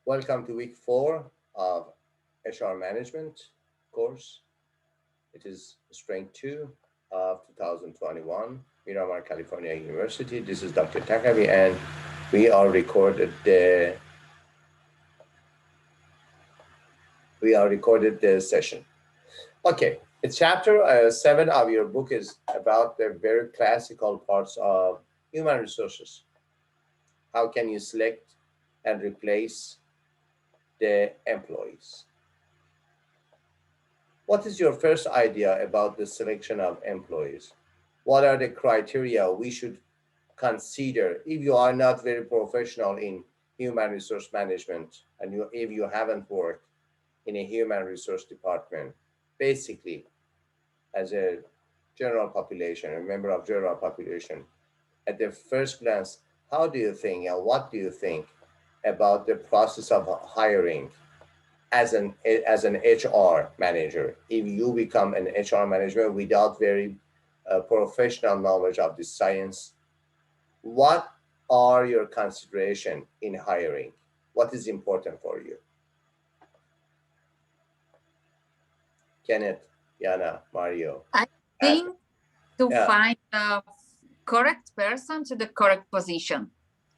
Welcome to week 4 of HR management course. It is strength 2 of 2021, Miramar, California University. This is Dr. Takabi, and we are recorded the session. Okay, it's chapter 7 of your book is about the very classical parts of human resources. How can you select and replace the employees? What is your first idea about the selection of employees? What are the criteria we should consider if you are not very professional in human resource management and if you haven't worked in a human resource department? Basically, as a general population, a member of general population, at the first glance, how do you think and what do you think about the process of hiring as an HR manager? If you become an HR manager without very professional knowledge of this science, what are your consideration in hiring? What is important for you? Kenneth, Yana, Mario. I Ask. think to Yeah. find the correct person to the correct position.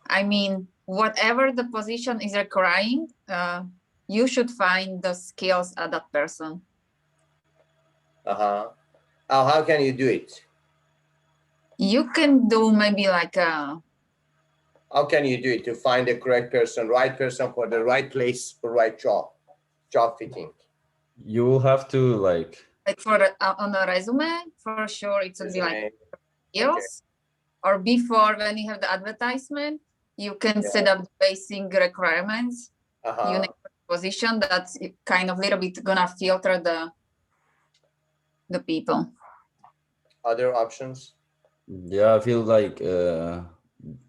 I mean, whatever the position is requiring, you should find the skills of that person. How can you do it? You can do maybe like How can you do it to find the correct person, right person for the right place, for right job fitting? You have to like for on a resume, for sure it should be like Resume. skills. Or before, when you have the advertisement, you can set up the basic requirements. You need a position that's kind of little bit gonna filter the people. Other options? Yeah, I feel like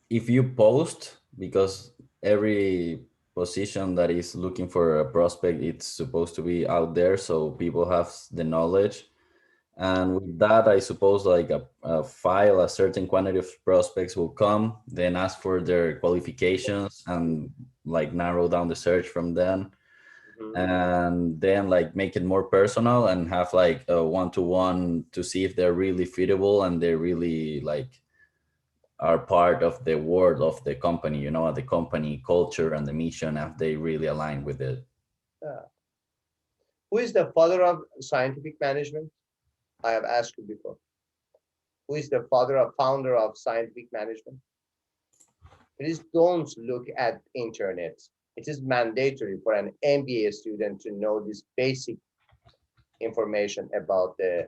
if you post, because every position that is looking for a prospect, it's supposed to be out there so people have the knowledge. And with that, I suppose like a file, a certain quantity of prospects will come, then ask for their qualifications and like narrow down the search from them. And then like make it more personal and have like a one-to-one to see if they're really fitable and they really like are part of the world of the company, the company culture and the mission, if they really align with it. Who is the father of scientific management? I have asked you before. Who is the founder of scientific management? Please don't look at internet. It is mandatory for an MBA student to know this basic information about the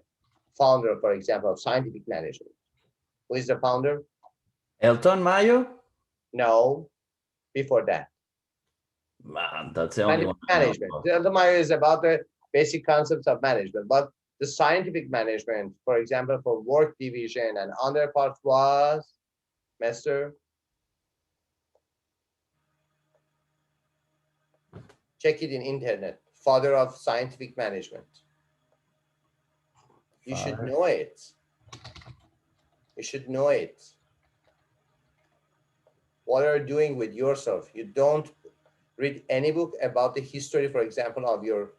founder, for example, of scientific management. Who is the founder? Elton Mayo? No, before that. Man, that's the only one. Management. Elton Mayo is about the basic concepts of management, but the scientific management, for example, for work division and other parts was Mr. Check it in internet. Father of scientific management. You should know it. You should know it. What are you doing with yourself? You don't read any book about the history, for example, of your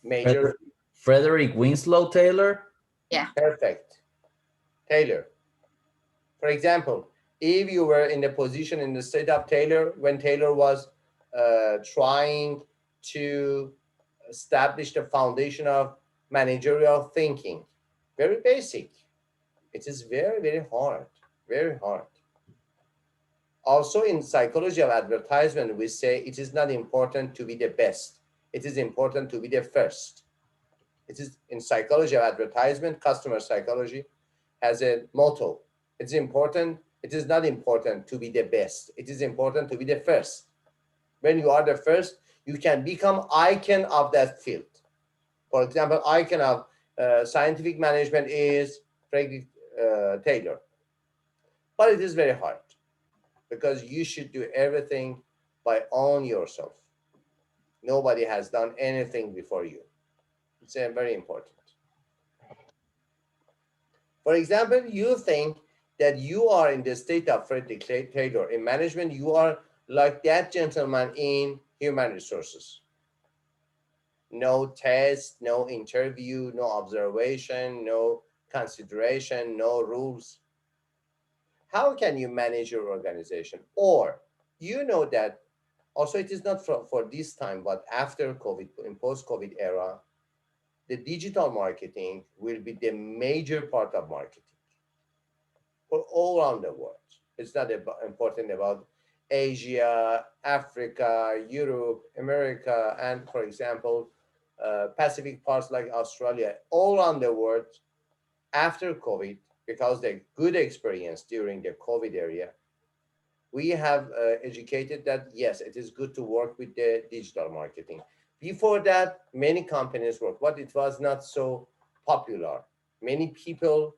major. Frederick Winslow Taylor? Yeah. Perfect. Taylor. For example, if you were in the position in the state of Taylor, when Taylor was trying to establish the foundation of managerial thinking, very basic. It is very, very hard, very hard. Also in psychology of advertisement, we say it is not important to be the best. It is important to be the first. It is in psychology of advertisement, customer psychology has a motto. It's important. It is not important to be the best. It is important to be the first. When you are the first, you can become icon of that field. For example, icon of scientific management is Frederick Taylor. But it is very hard because you should do everything by own yourself. Nobody has done anything before you. It's very important. For example, you think that you are in the state of Frederick Taylor. In management, you are like that gentleman in human resources. No test, no interview, no observation, no consideration, no rules. How can you manage your organization? Or you know that also it is not for this time, but after COVID, in post-COVID era, the digital marketing will be the major part of marketing for all around the world. It's not important about Asia, Africa, Europe, America, and for example, Pacific parts like Australia, all around the world after COVID, because the good experience during the COVID area, we have educated that yes, it is good to work with the digital marketing. Before that, many companies work, but it was not so popular. Many people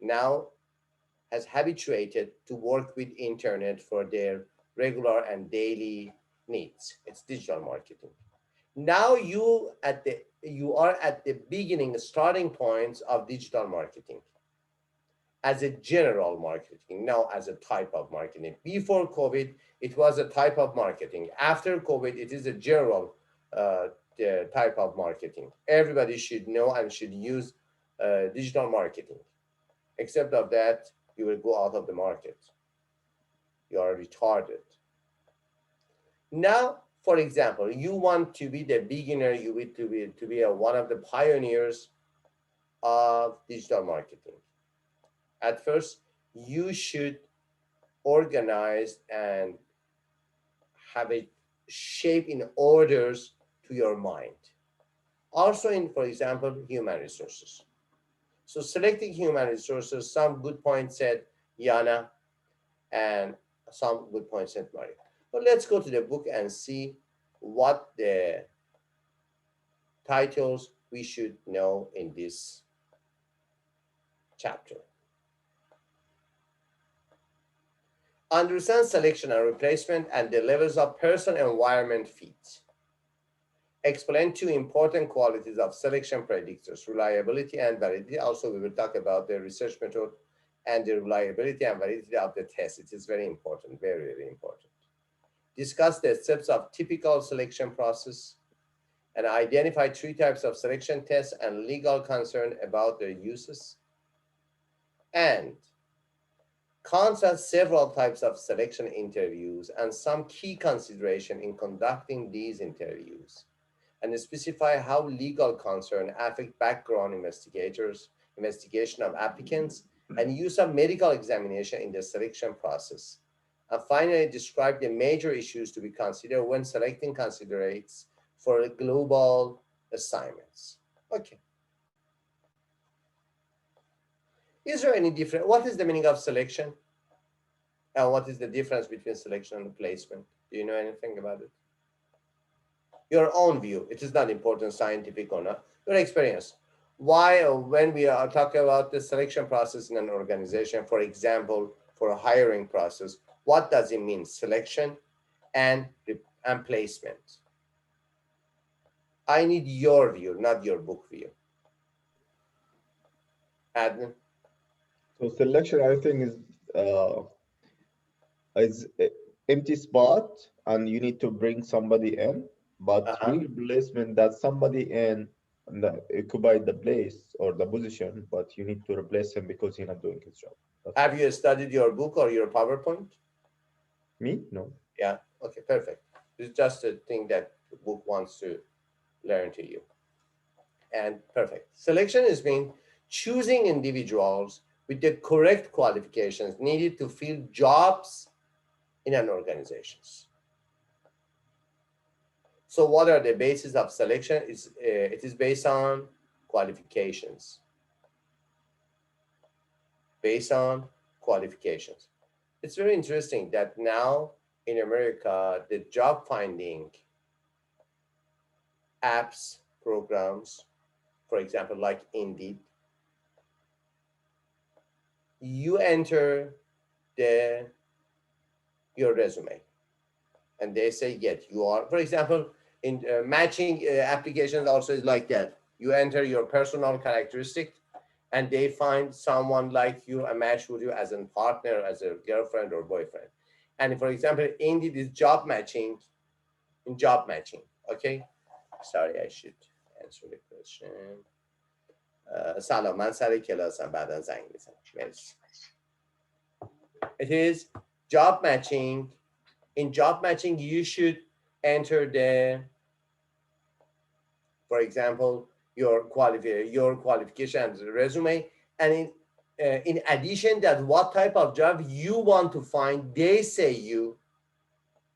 now has habituated to work with internet for their regular and daily needs. It's digital marketing. Now you are at the beginning, starting points of digital marketing as a general marketing, now as a type of marketing. Before COVID, it was a type of marketing. After COVID, it is a general the type of marketing. Everybody should know and should use digital marketing. Except of that, you will go out of the market. You are retarded. Now, for example, you want to be the beginner, you want to be one of the pioneers of digital marketing. At first, you should organize and have a shape in orders to your mind. Also in, for example, human resources. So selecting human resources, some good points said Yana, and some good points said Maria. But let's go to the book and see what the titles we should know in this chapter. Understand selection and replacement and the levels of person-environment fit. Explain two important qualities of selection predictors, reliability and validity. Also, we will talk about the research method and the reliability and validity of the test. It is very important, very, very important. Discuss the steps of typical selection process and identify three types of selection tests and legal concern about their uses. And contrast several types of selection interviews and some key consideration in conducting these interviews, and specify how legal concern affect background investigation of applicants, and use of medical examination in the selection process. And finally, describe the major issues to be considered when selecting candidates for global assignments. Okay. Is there any difference? What is the meaning of selection? And what is the difference between selection and placement? Do you know anything about it? Your own view. It is not important, scientific or not. Your experience. Why, when we are talking about the selection process in an organization, for example, for a hiring process, what does it mean? Selection and placement. I need your view, not your book view. Adnan? So selection, I think, is a empty spot, and you need to bring somebody in. But replacement, that somebody in and occupied the place or the position, but you need to replace him because he's not doing his job. Have you studied your book or your PowerPoint? Me? No. Yeah. Okay, perfect. It's just a thing that the book wants to learn to you. And perfect. Selection is being choosing individuals with the correct qualifications needed to fill jobs in an organization. So what are the basis of selection? It is based on qualifications. Based on qualifications. It's very interesting that now in America, the job finding apps, programs, for example, like Indeed, you enter your resume and they say, yes, you are, for example, in matching applications also is like that. You enter your personal characteristic and they find someone like you, a match with you as a partner, as a girlfriend or boyfriend. And for example, Indeed is job matching. in job matching. Okay, sorry, I should answer the question. سلام، من سر کلاسم، بعدا زنگ میزنم. مرسی. It is job matching. In job matching, you should enter the, for example, your qualification and resume, and in addition that what type of job you want to find, they say you,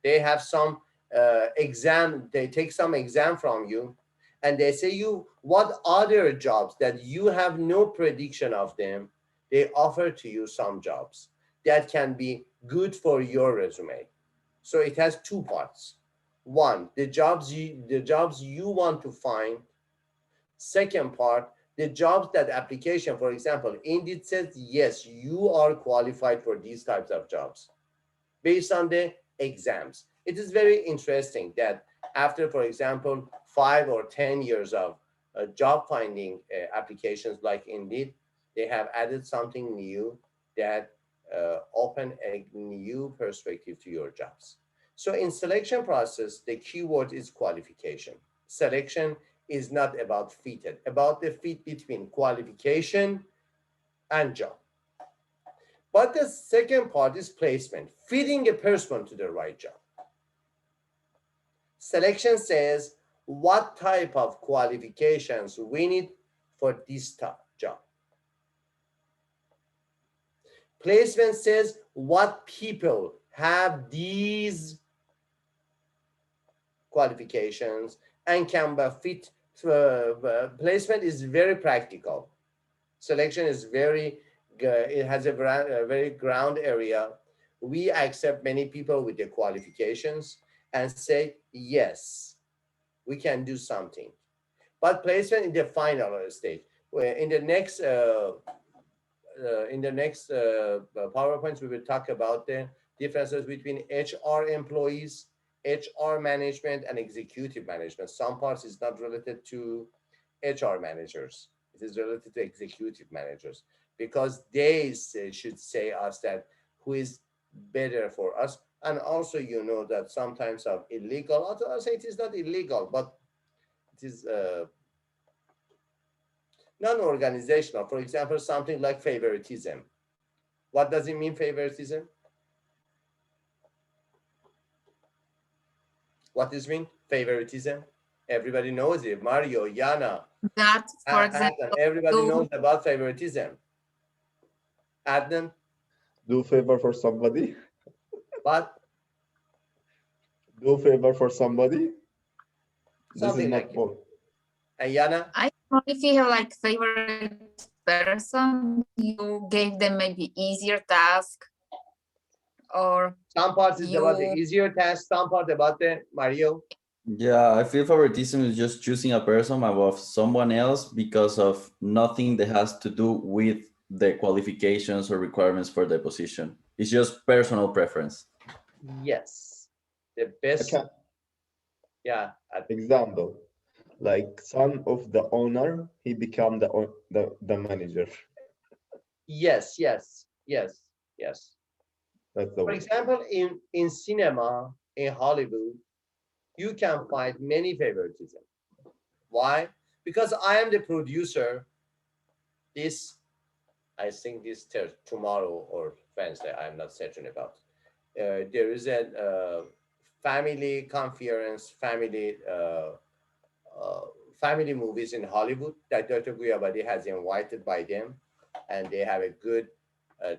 they have some exam, they take some exam from you, and they say you what other jobs that you have no prediction of them, they offer to you some jobs that can be good for your resume. So it has two parts. One, the jobs you want to find. Second part, the jobs that application, for example, Indeed says, yes, you are qualified for these types of jobs based on the exams. It is very interesting that after, for example, 5 or 10 years of job finding applications like Indeed, they have added something new that open a new perspective to your jobs. So in selection process, the keyword is qualification. Selection is not about fitted, about the fit between qualification and job. But the second part is placement, fitting a person to the right job. Selection says what type of qualifications we need for this job. Placement says what people have these qualifications and can be fit. Placement is very practical. Selection is very, it has a very ground area. We accept many people with the qualifications and say, yes, we can do something. But placement in the final stage, in the next PowerPoints, we will talk about the differences between HR employees, HR management, and executive management. Some parts is not related to HR managers. It is related to executive managers because they should say us that who is better for us. And also, you know that sometimes of illegal, although I say it is not illegal, but it is non-organizational. For example, something like favoritism. What does it mean, favoritism? What does it mean, favoritism? Everybody knows it. Mario, Yana, That, for example, everybody knows about favoritism. Adnan? Do favor for somebody. What? Do favor for somebody. Something This is like not it. And Yana? I don't know if you have like favorite person, you gave them maybe easier task, or Some parts is about the you, easier task, some part about the Mario. Yeah, I feel favoritism is just choosing a person above someone else because of nothing that has to do with the qualifications or requirements for the position. It's just personal preference. Yes. The best, Okay. yeah. Example, like son of the owner, he become the manager. Yes, yes, yes, yes. That's the For way. example, in cinema, in Hollywood, you can find many favoritism. Why? Because I am the producer. This, I think this tomorrow or Wednesday, I'm not certain about. There is a family conference, family movies in Hollywood that Dr. Guyabadi has invited by them, and they have a good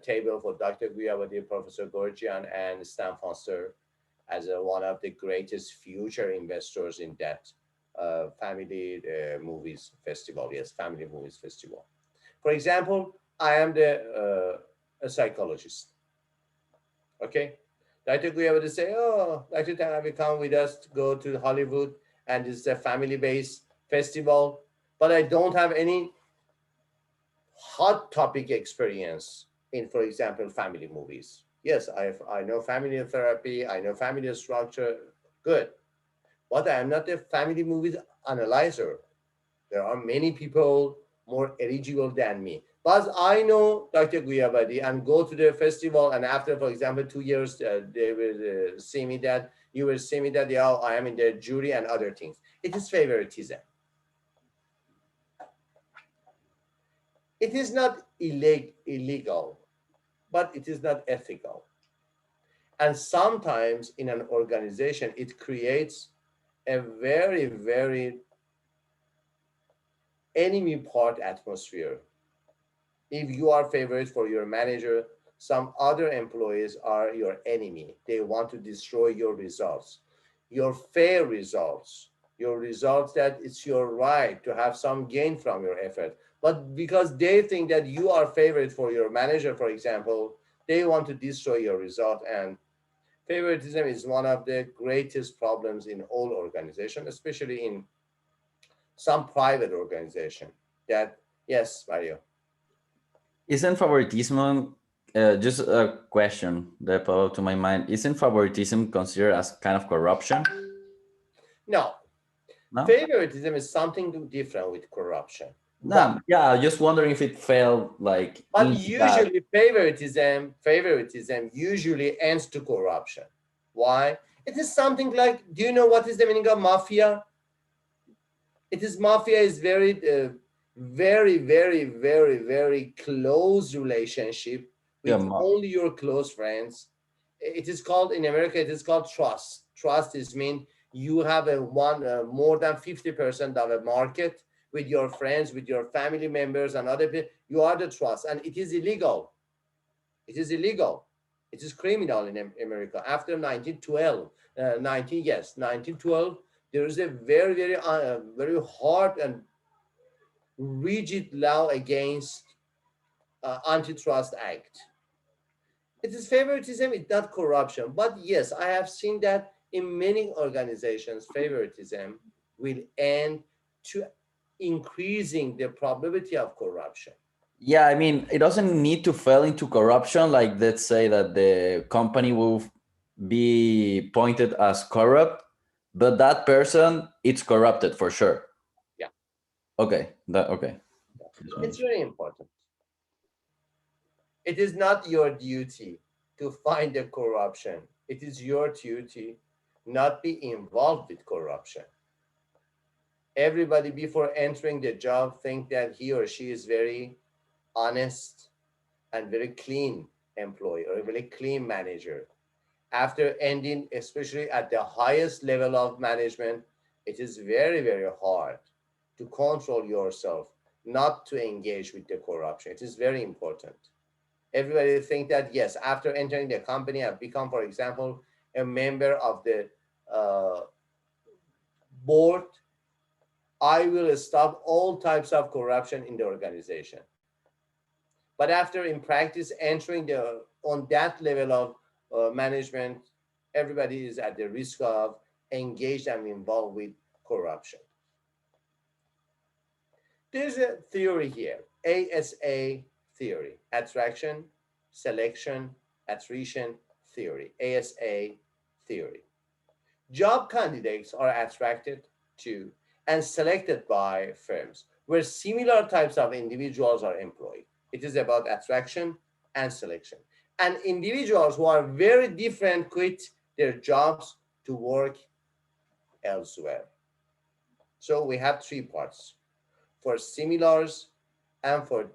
table for Dr. Guyabadi, Professor Gorgian, and Stan Foster as one of the greatest future investors in that family movies festival. Yes, family movies festival. For example, I am a psychologist. Okay, Dr. Guyabadi say, "Oh, Dr. Tanabe, come with us to go to Hollywood, and it's a family-based festival." But I don't have any hot topic experience in, for example, family movies. Yes, I know family therapy, I know family structure, good. But I am not a family movies analyzer. There are many people more eligible than me. But I know Dr. Guyabadi and go to the festival, and after, for example, 2 years, they will see me that, you will see me that, yeah, I am in the jury and other things. It is favoritism. It is not illegal, but it is not ethical. And sometimes in an organization, it creates a very, very enemy part atmosphere. If you are favorite for your manager, some other employees are your enemy. They want to destroy your results, your fair results, your results that it's your right to have some gain from your effort. But because they think that you are favorite for your manager, for example, they want to destroy your result. And favoritism is one of the greatest problems in all organizations, especially in some private organization. That, yes, Mario. Isn't favoritism, just a question that popped to my mind, isn't favoritism considered as kind of corruption? No, No? favoritism is something different with corruption. No, yeah, just wondering if it fell like But into that. usually favoritism usually ends to corruption. Why? It is something like, do you know what is the meaning of mafia? It is mafia is very close relationship Yeah, with only your close friends. It is called, in America, it is called trust. Trust is mean you have a one more than 50% of a market with your friends, with your family members and other people. You are the trust, and it is illegal. It is illegal. It is criminal in America. After 1912, 1912, there is a very hard and rigid law against antitrust act. It is favoritism, it's not corruption. But yes, I have seen that in many organizations, favoritism will end to increasing the probability of corruption. yeah, I mean, it doesn't need to fall into corruption. Like, let's say that the company will be pointed as corrupt, but that person, it's corrupted for sure. Yeah. Okay. Okay. It's very important. It is not your duty to find the corruption. It is your duty not be involved with corruption. Everybody before entering the job think that he or she is very honest and very clean employee or a very clean manager. After ending, especially at the highest level of management, it is very hard to control yourself, not to engage with the corruption. It is very important. Everybody think that, yes, after entering the company, I've become, for example, a member of the board, I will stop all types of corruption in the organization. But after in practice entering on that level of management, everybody is at the risk of engaged and involved with corruption. There's a theory here, ASA theory, attraction, selection, attrition theory, ASA theory. Job candidates are attracted to and selected by firms where similar types of individuals are employed. It is about attraction and selection. And individuals who are very different quit their jobs to work elsewhere. So we have three parts for similars and for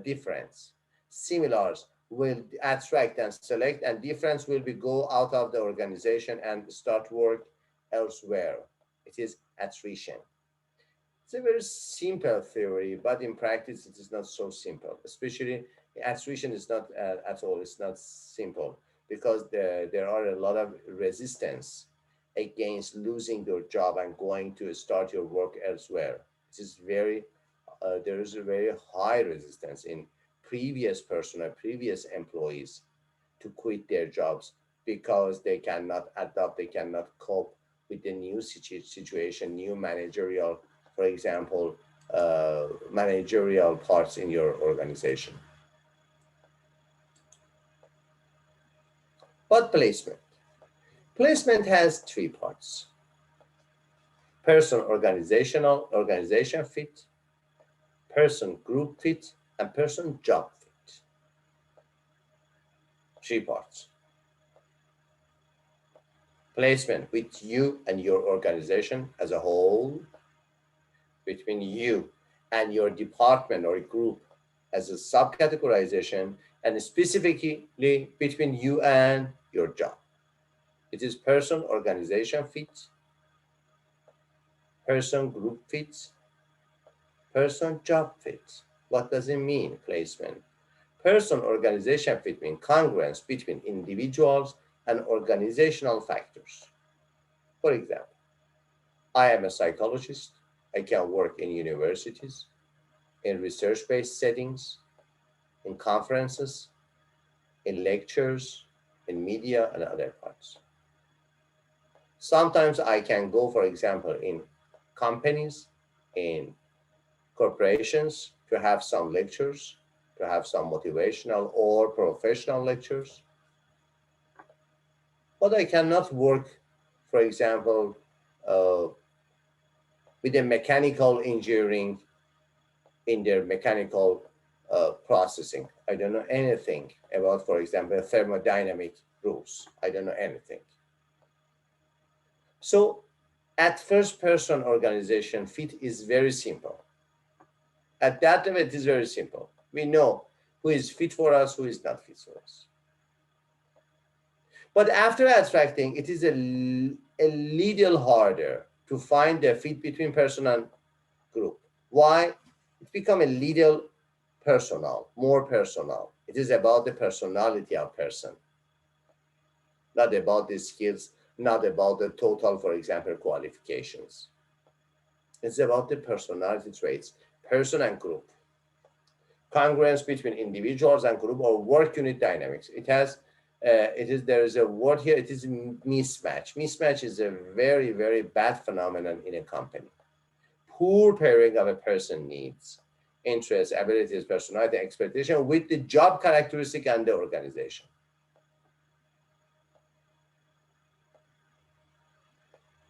difference. Similars will attract and select, and difference will be go out of the organization and start work elsewhere. It is attrition. It's a very simple theory, but in practice it is not so simple. Especially attrition is not at all. It's not simple because there are a lot of resistance against losing your job and going to start your work elsewhere. It is very there is a very high resistance in previous personnel, previous employees to quit their jobs because they cannot adapt, they cannot cope with the new situation, new managerial, for example, managerial parts in your organization. But placement. Placement has three parts. Person organization fit, person group fit, and person job fit. Three parts. Placement with you and your organization as a whole, between you and your department or group as a subcategorization, and specifically between you and your job. It is person organization fit, person group fit, person job fit. What does it mean, placement? Person organization fit means congruence between individuals and organizational factors. For example, I am a psychologist. I can work in universities, in research-based settings, in conferences, in lectures, in media, and other parts. Sometimes I can go, for example, in companies, in corporations to have some lectures, to have some motivational or professional lectures. But I cannot work, for example, uh, with a mechanical engineering in their mechanical processing. I don't know anything about, for example, thermodynamic rules. I don't know anything. So at first person organization fit is very simple. At that level, it is very simple. We know who is fit for us, who is not fit for us. But after abstracting, it is a little harder to find the fit between person and group. Why? It become a little personal, more personal. It is about the personality of person, not about the skills, not about the total, for example, qualifications. It's about the personality traits, person and group. Congruence between individuals and group or work unit dynamics. There is a word here, it is mismatch. Mismatch is a very, very bad phenomenon in a company. Poor pairing of a person needs, interests, abilities, personality, expectation with the job characteristic and the organization.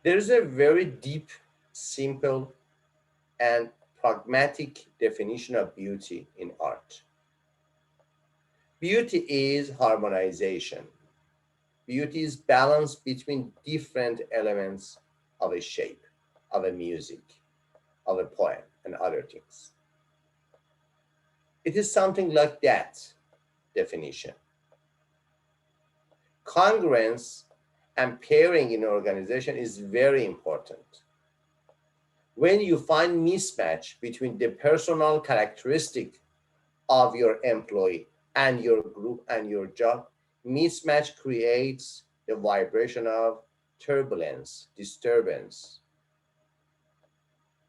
There is a very deep, simple, and pragmatic definition of beauty in art. Beauty is harmonization. Beauty is balance between different elements of a shape, of a music, of a poem, and other things. It is something like that definition. Congruence and pairing in an organization is very important. When you find mismatch between the personal characteristic of your employee and your group and your job, mismatch creates the vibration of turbulence, disturbance.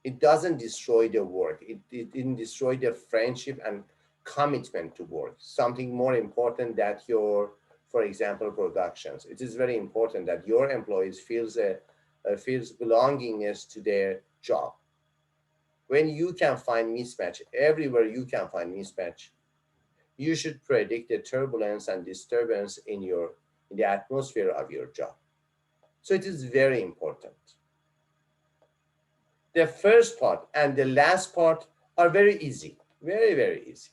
It doesn't destroy the work. It didn't destroy the friendship and commitment to work. Something more important that your, for example, productions. It is very important that your employees feels belongingness to their job. When you can find mismatch, everywhere you can find mismatch, you should predict the turbulence and disturbance in the atmosphere of your job. So it is very important. The first part and the last part are very easy, very, very easy.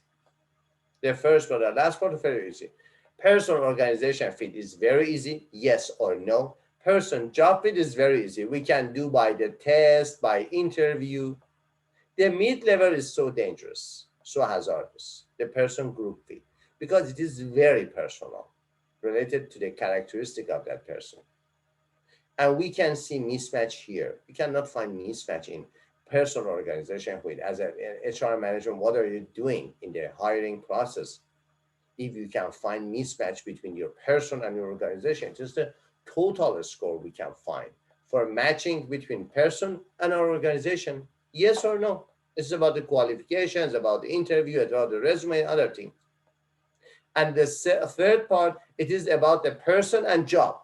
The first part and the last part are very easy. Person organization fit is very easy, yes or no. Person job fit is very easy. We can do by the test, by interview. The mid-level is so dangerous, so hazardous, the person group fit, because it is very personal, related to the characteristic of that person. And we can see mismatch here. We cannot find mismatch in personal organization with, as an HR manager, what are you doing in the hiring process? If you can find mismatch between your person and your organization, just the total score we can find for matching between person and our organization, yes or no. It's about the qualifications, about the interview, about the resume, and other things. And the third part, it is about the person and job.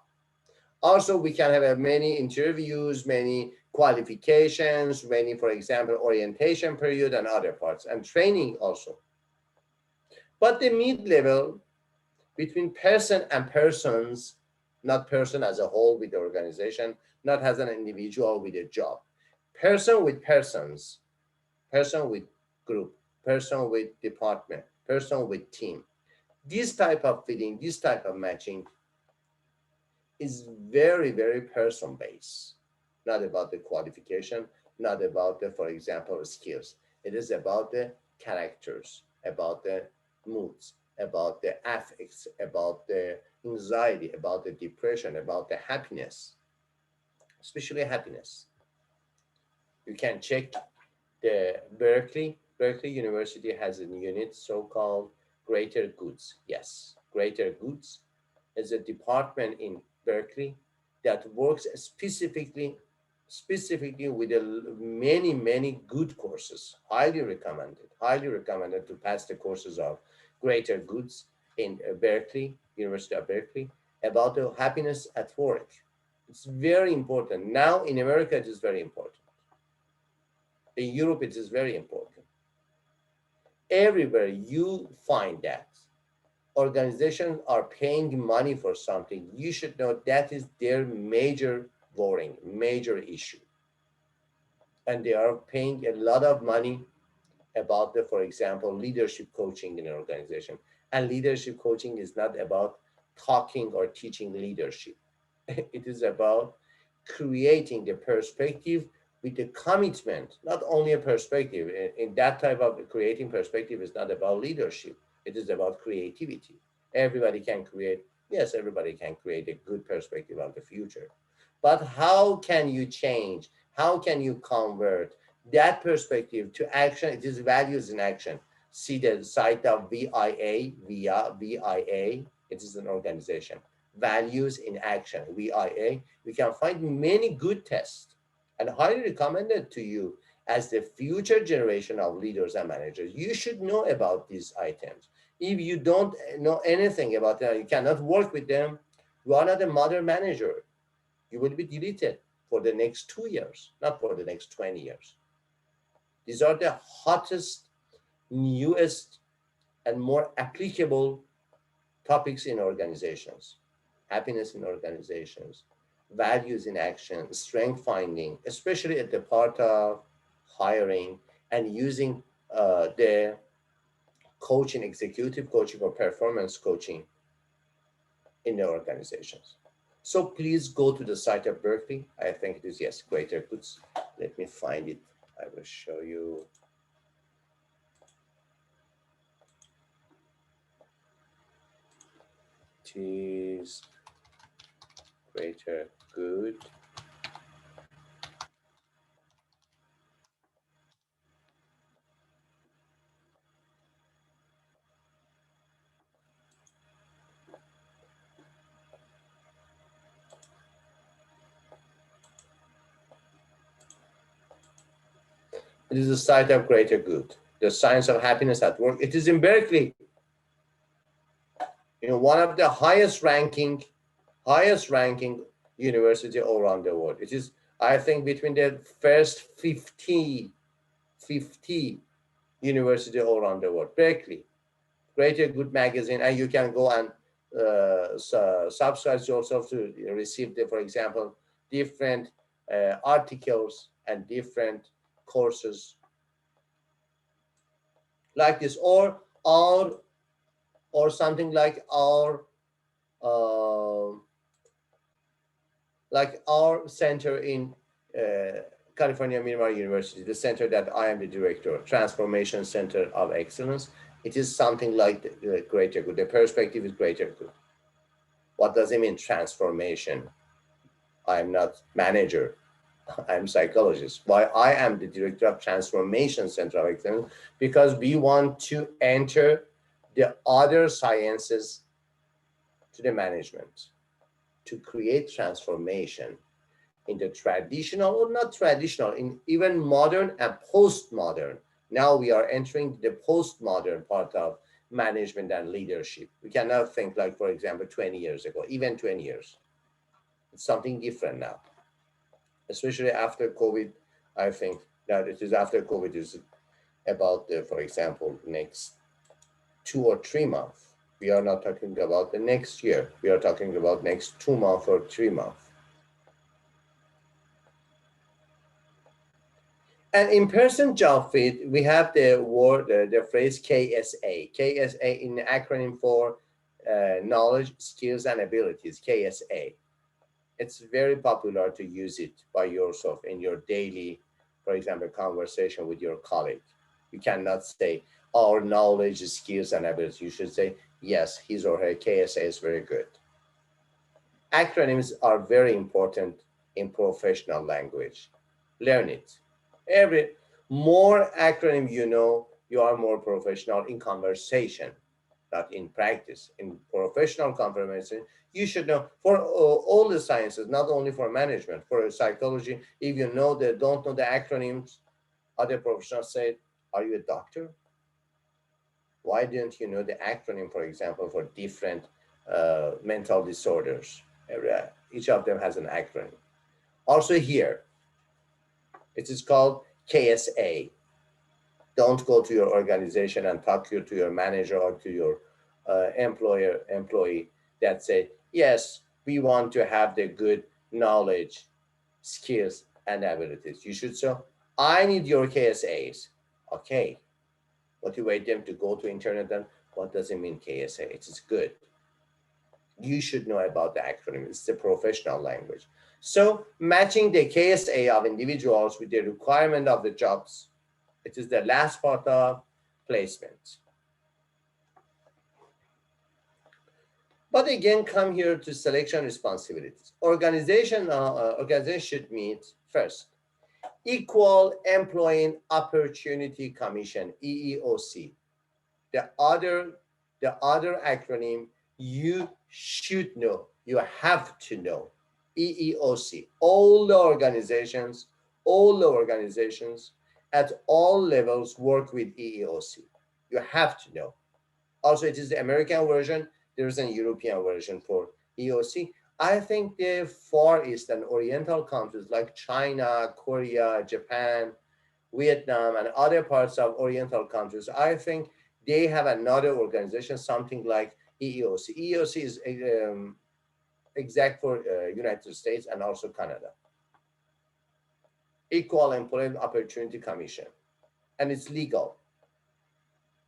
Also, we can have many interviews, many qualifications, many, for example, orientation period and other parts, and training also. But the mid-level between person and persons, not person as a whole with the organization, not as an individual with a job, person with persons, person with group, person with department, person with team. This type of fitting, this type of matching is very, very person based, not about the qualification, not about the, for example, skills. It is about the characters, about the moods, about the affects, about the anxiety, about the depression, about the happiness, especially happiness. You can check the Berkeley University has a unit so-called Greater Goods. Yes, Greater Goods is a department in Berkeley that works specifically with many good courses. Highly recommended to pass the courses of Greater Goods in Berkeley, University of Berkeley, about the happiness at work. It's very important. Now in America, it is very important. In Europe, it is very important. Everywhere you find that organizations are paying money for something, you should know that is their major worrying, major issue. And they are paying a lot of money about the, for example, leadership coaching in an organization. And leadership coaching is not about talking or teaching leadership. It is about creating the perspective with the commitment, not only a perspective. In that type of creating perspective is not about leadership. It is about creativity. Everybody can create, yes, everybody can create a good perspective of the future. But how can you change? How can you convert that perspective to action? It is values in action. See the site of VIA. It is an organization. Values in action, VIA. You can find many good tests and highly recommended to you as the future generation of leaders and managers. You should know about these items. If you don't know anything about them, you cannot work with them, you are not a modern manager. You will be deleted for the next 2 years, not for the next 20 years. These are the hottest, newest, and more applicable topics in organizations. Happiness in organizations, values in action, strength finding, especially at the part of hiring and using the coaching, executive coaching or performance coaching in the organizations. So please go to the site of Berkeley. I think it is, yes, Greater Goods. Let me find it. I will show you. It is Greater Good. It is the site of Greater Good, the science of happiness at work. It is in Berkeley. One of the highest ranking university all around the world. It is, I think, between the first 50 university all around the world. Berkeley, Greater Good magazine, and you can go and subscribe yourself to receive the, for example, different articles and different courses like this, or something like our center in California Miramar University, the center that I am the director, Transformation Center of Excellence. It is something like the Greater Good. The perspective is Greater Good. What does it mean, transformation? I'm not manager. I'm psychologist. Why I am the director of Transformation Center of Excellence? Because we want to enter the other sciences to the management, to create transformation in the traditional or not traditional, in even modern and postmodern. Now we are entering the postmodern part of management and leadership. We cannot think like, for example, 20 years ago, even 20 years. It's something different now, especially after COVID. I think that it is after COVID is about the, for example, next 2 or 3 months. We are not talking about the next year. We are talking about next 2 months or 3 months. And in-person job fit, we have the word, the phrase KSA. KSA in acronym for knowledge, skills, and abilities, KSA. It's very popular to use it by yourself in your daily, for example, conversation with your colleague. You cannot say our knowledge, skills, and abilities. You should say, yes, his or her KSA is very good. Acronyms are very important in professional language. Learn it. Every more acronym you know, you are more professional in conversation, not in practice. In professional conversation, you should know for all the sciences, not only for management, for psychology. If you know that don't know the acronyms, other professionals say, "Are you a doctor? Why don't you know the acronym, for example, for different mental disorders? Each of them has an acronym." Also here, it is called KSA. Don't go to your organization and talk to your manager or to your employee that say, yes, we want to have the good knowledge, skills, and abilities. You should say, I need your KSAs. Okay. Motivate them to go to internet and what does it mean KSA? It is good. You should know about the acronym. It's the professional language. So matching the KSA of individuals with the requirement of the jobs, it is the last part of placement. But again, come here to selection responsibilities. Organization should meet first, Equal Employment Opportunity Commission, EEOC. The other acronym you should know, you have to know, EEOC. All the organizations at all levels work with EEOC. You have to know. Also, it is the American version. There is a European version for EEOC. I think the Far East and Oriental countries like China, Korea, Japan, Vietnam, and other parts of Oriental countries, I think they have another organization, something like EEOC. EEOC is exact for United States and also Canada. Equal Employment Opportunity Commission. And it's legal.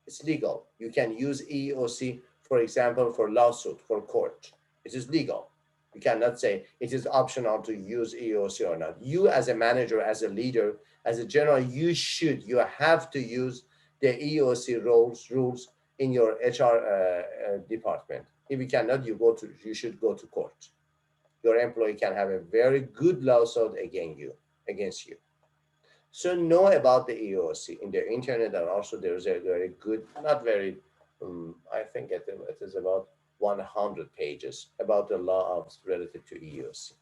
It's legal. You can use EEOC, for example, for lawsuit, for court. It is legal. You cannot say it is optional to use EEOC or not. You as a manager, as a leader, as a general, you have to use the EEOC rules in your HR department. If you cannot, you should go to court. Your employee can have a very good lawsuit against you. So know about the EEOC in the internet, and also there's a very good, not very, I think it is about 100 pages about the laws related to EEOC.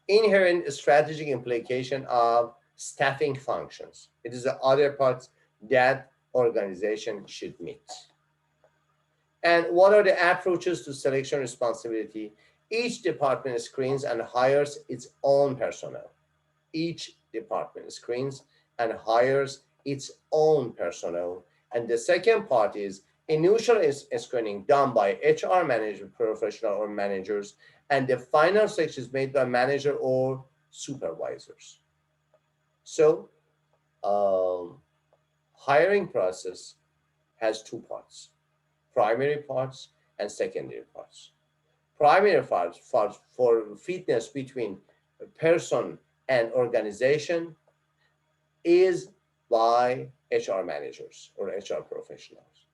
Inherent strategic implication of staffing functions. It is the other parts that organization should meet. And what are the approaches to selection responsibility? Each department screens and hires its own personnel. Each department screens and hires its own personnel. And the second part is initial screening done by HR manager, professional, or managers, and the final selection is made by manager or supervisors. So hiring process has two parts, primary parts and secondary parts. Primary parts for fitness between a person and organization is by HR managers or HR professionals.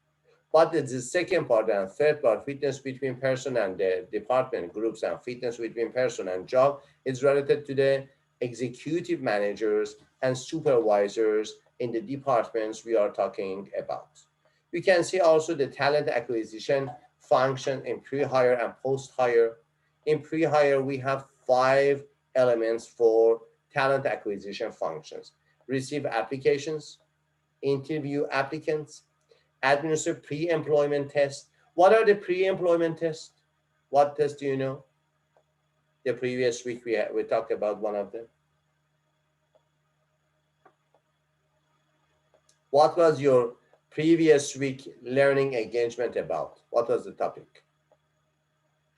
But the second part and third part, fitness between person and the department groups, and fitness between person and job, is related to the executive managers and supervisors in the departments we are talking about. You can see also the talent acquisition function in pre-hire and post-hire. In pre-hire, we have 5 elements for talent acquisition functions: receive applications, interview applicants, administer pre-employment tests. What are the pre-employment tests? What tests do you know? The previous week we talked about one of them. What was your previous week learning engagement about? What was the topic?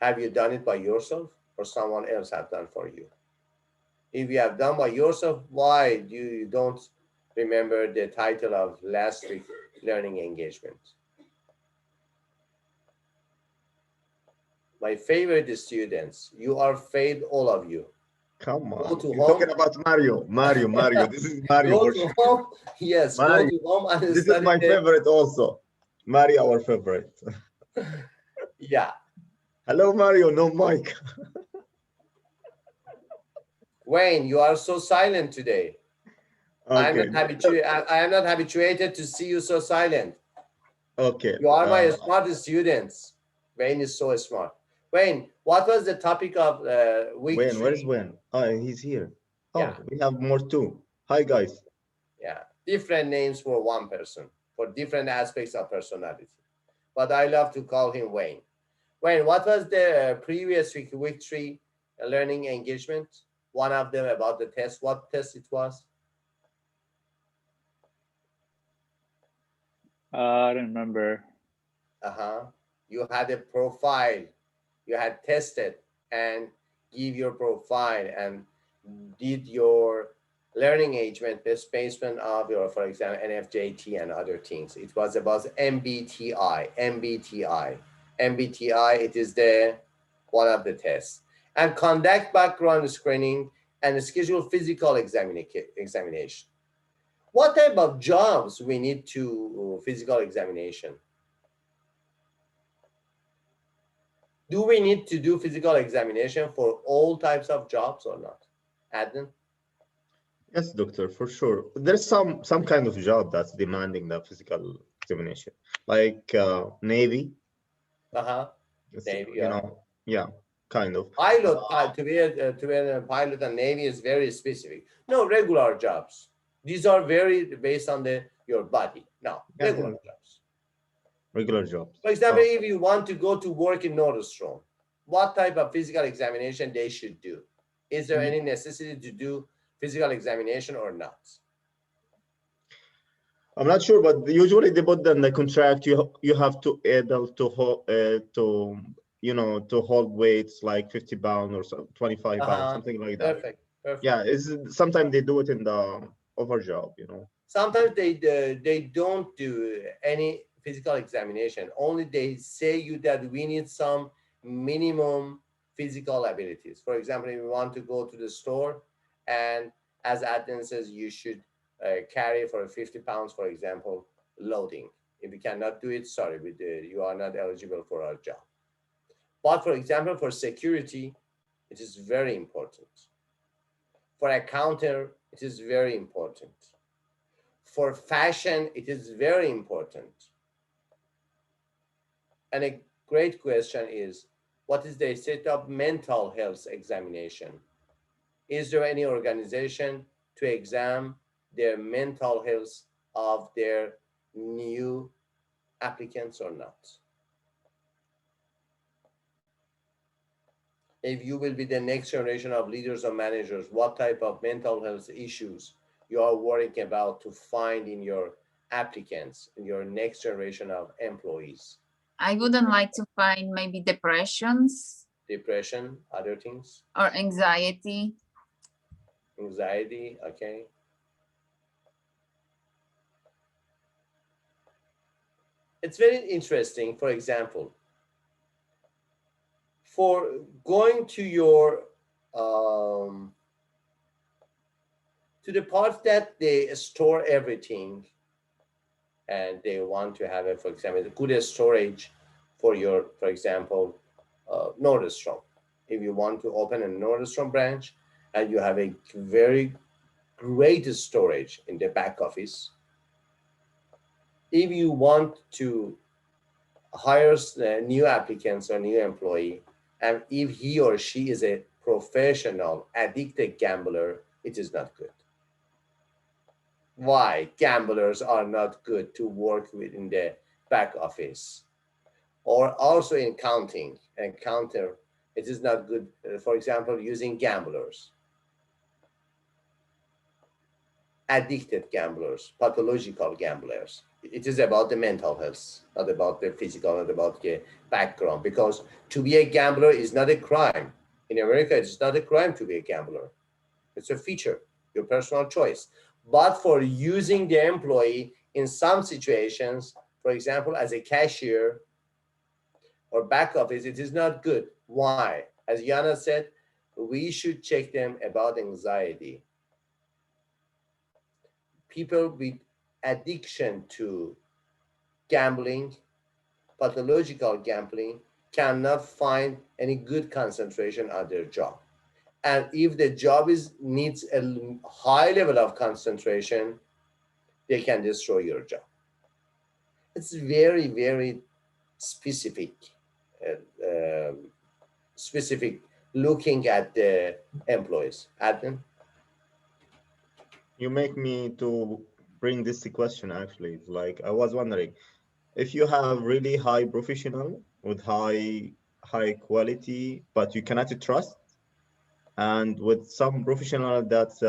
Have you done it by yourself or someone else have done for you? If you have done by yourself, why do you don't remember the title of last week learning engagement? My favorite students, you are failed, all of you. Come Go on. to You're talking home. about Mario. Mario. This is Mario Go for to sure. home. Yes, go Mario. to home and This is study my the. favorite also. Mario, our favorite. Yeah. Hello, Mario. No mic. Wayne, you are so silent today. I am Okay. not habituated. I am not habituated to see you so silent. Okay. You are my smartest students. Wayne is so smart. Wayne, what was the topic of week Wayne, where's 3? Wayne? Oh, he's here. Yeah, Oh, we have more too. Hi, guys. yeah. Different names for one person, for different aspects of personality. But I love to call him Wayne. Wayne, what was the previous week 3 learning engagement? One of them about the test. What test it was? I don't remember. Uh-huh. You had a profile. You had tested and give your profile and did your learning engagement based of your, for example, NFJT and other things. It was about MBTI. It is the one of the tests. And conduct background screening and schedule physical examination. What type of jobs we need to physical examination? Do we need to do physical examination for all types of jobs or not? Adnan? Yes, doctor, for sure. There's some kind of job that's demanding the physical examination, like Navy. Uh-huh. It's, Navy, you yeah. know, yeah, kind of. Pilot, to be a pilot and Navy is very specific. No, regular jobs. These are very based on your body. No, Yeah, regular yeah, jobs. regular jobs. For example, if you want to go to work in Nordstrom, what type of physical examination they should do? Is there any necessity to do physical examination or not? I'm not sure, but usually they put in the contract you have to able to hold to hold weights like 50 pounds or 25 pounds, Uh-huh. something like that. Perfect. Perfect. Yeah, it's sometimes they do it in the over job. Sometimes they don't do any physical examination. Only they say you that we need some minimum physical abilities. For example, if you want to go to the store, and as Adnan says, you should carry for 50 pounds, for example, loading. If you cannot do it, sorry, you are not eligible for our job. But for example, for security, it is very important. For a counter, it is very important. For fashion, it is very important. And a great question is, what is the state of mental health examination? Is there any organization to examine their mental health of their new applicants or not? If you will be the next generation of leaders or managers, what type of mental health issues you are worrying about to find in your applicants, in your next generation of employees? I wouldn't like to find maybe depressions. Depression, other things? Or anxiety. Anxiety, okay. It's very interesting, for example, for going to your to the part that they store everything and they want to have it, for example, good storage for your, for example, Nordstrom. If you want to open a Nordstrom branch and you have a very great storage in the back office, if you want to hire new applicants or new employee, and if he or she is a professional addicted gambler, it is not good. Why gamblers are not good to work with in the back office, or also in counting and counter, it is not good, for example, using gamblers, addicted gamblers, pathological gamblers. It is about the mental health, not about the physical, not about the background, because to be a gambler is not a crime. In America, it's not a crime to be a gambler. It's a feature, your personal choice. But for using the employee in some situations, for example, as a cashier or back office, it is not good. Why? As Yana said, we should check them about anxiety. People with addiction to gambling, pathological gambling, cannot find any good concentration on their job. And if the job needs a high level of concentration, they can destroy your job. It's very, very specific, uh, specific looking at the employees. Adnan? You make me to bring this question actually. Like I was wondering, if you have really high professional with high quality, but you cannot trust, and with some professional that's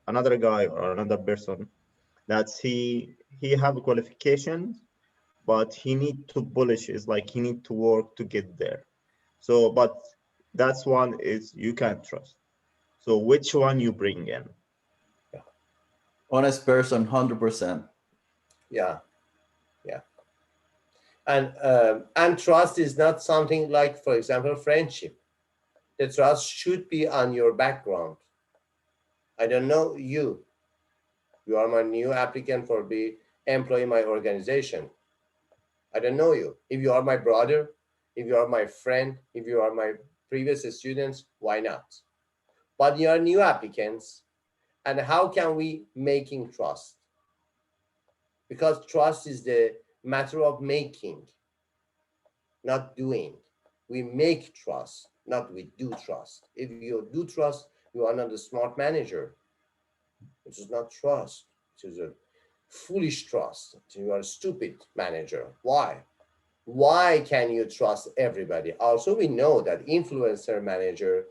another guy or another person that's he have qualifications, but he need to polish, is like he need to work to get there. So but that's one is you can't trust. So which one you bring in? Honest person, 100%. Yeah, yeah. And trust is not something like, for example, friendship. The trust should be on your background. I don't know you. You are my new applicant for be employee my organization. I don't know you. If you are my brother, if you are my friend, if you are my previous students, why not? But you are new applicants, and how can we making trust? Because trust is the matter of making, not doing. We make trust, not we do trust. If you do trust, you are not a smart manager. It is not trust. It is a foolish trust. You are a stupid manager. Why? Why can you trust everybody? Also, we know that influencer manager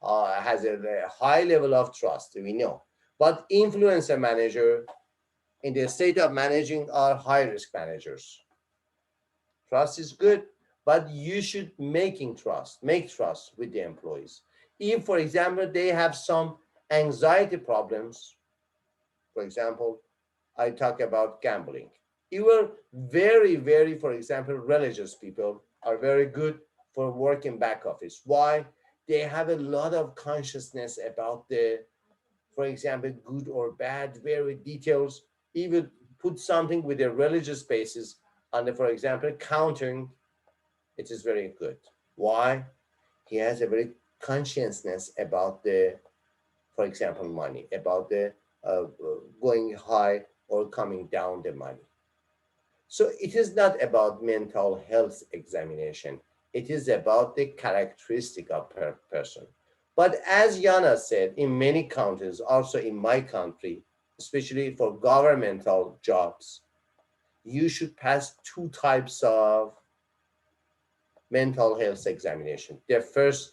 has a high level of trust. We know, but influencer manager in the state of managing are high risk managers. Trust is good, but you should make trust with the employees. If, for example, they have some anxiety problems, for example, I talk about gambling. Even very, very, for example, religious people are very good for working back office. Why? They have a lot of consciousness about the, for example, good or bad, very details. Even put something with the religious basis on the, for example, counting, it is very good. Why? He has a very consciousness about the, for example, money, about the going high or coming down the money. So it is not about mental health examination. It is about the characteristic of person. But as Yana said, in many countries, also in my country, especially for governmental jobs, you should pass two types of mental health examination. The first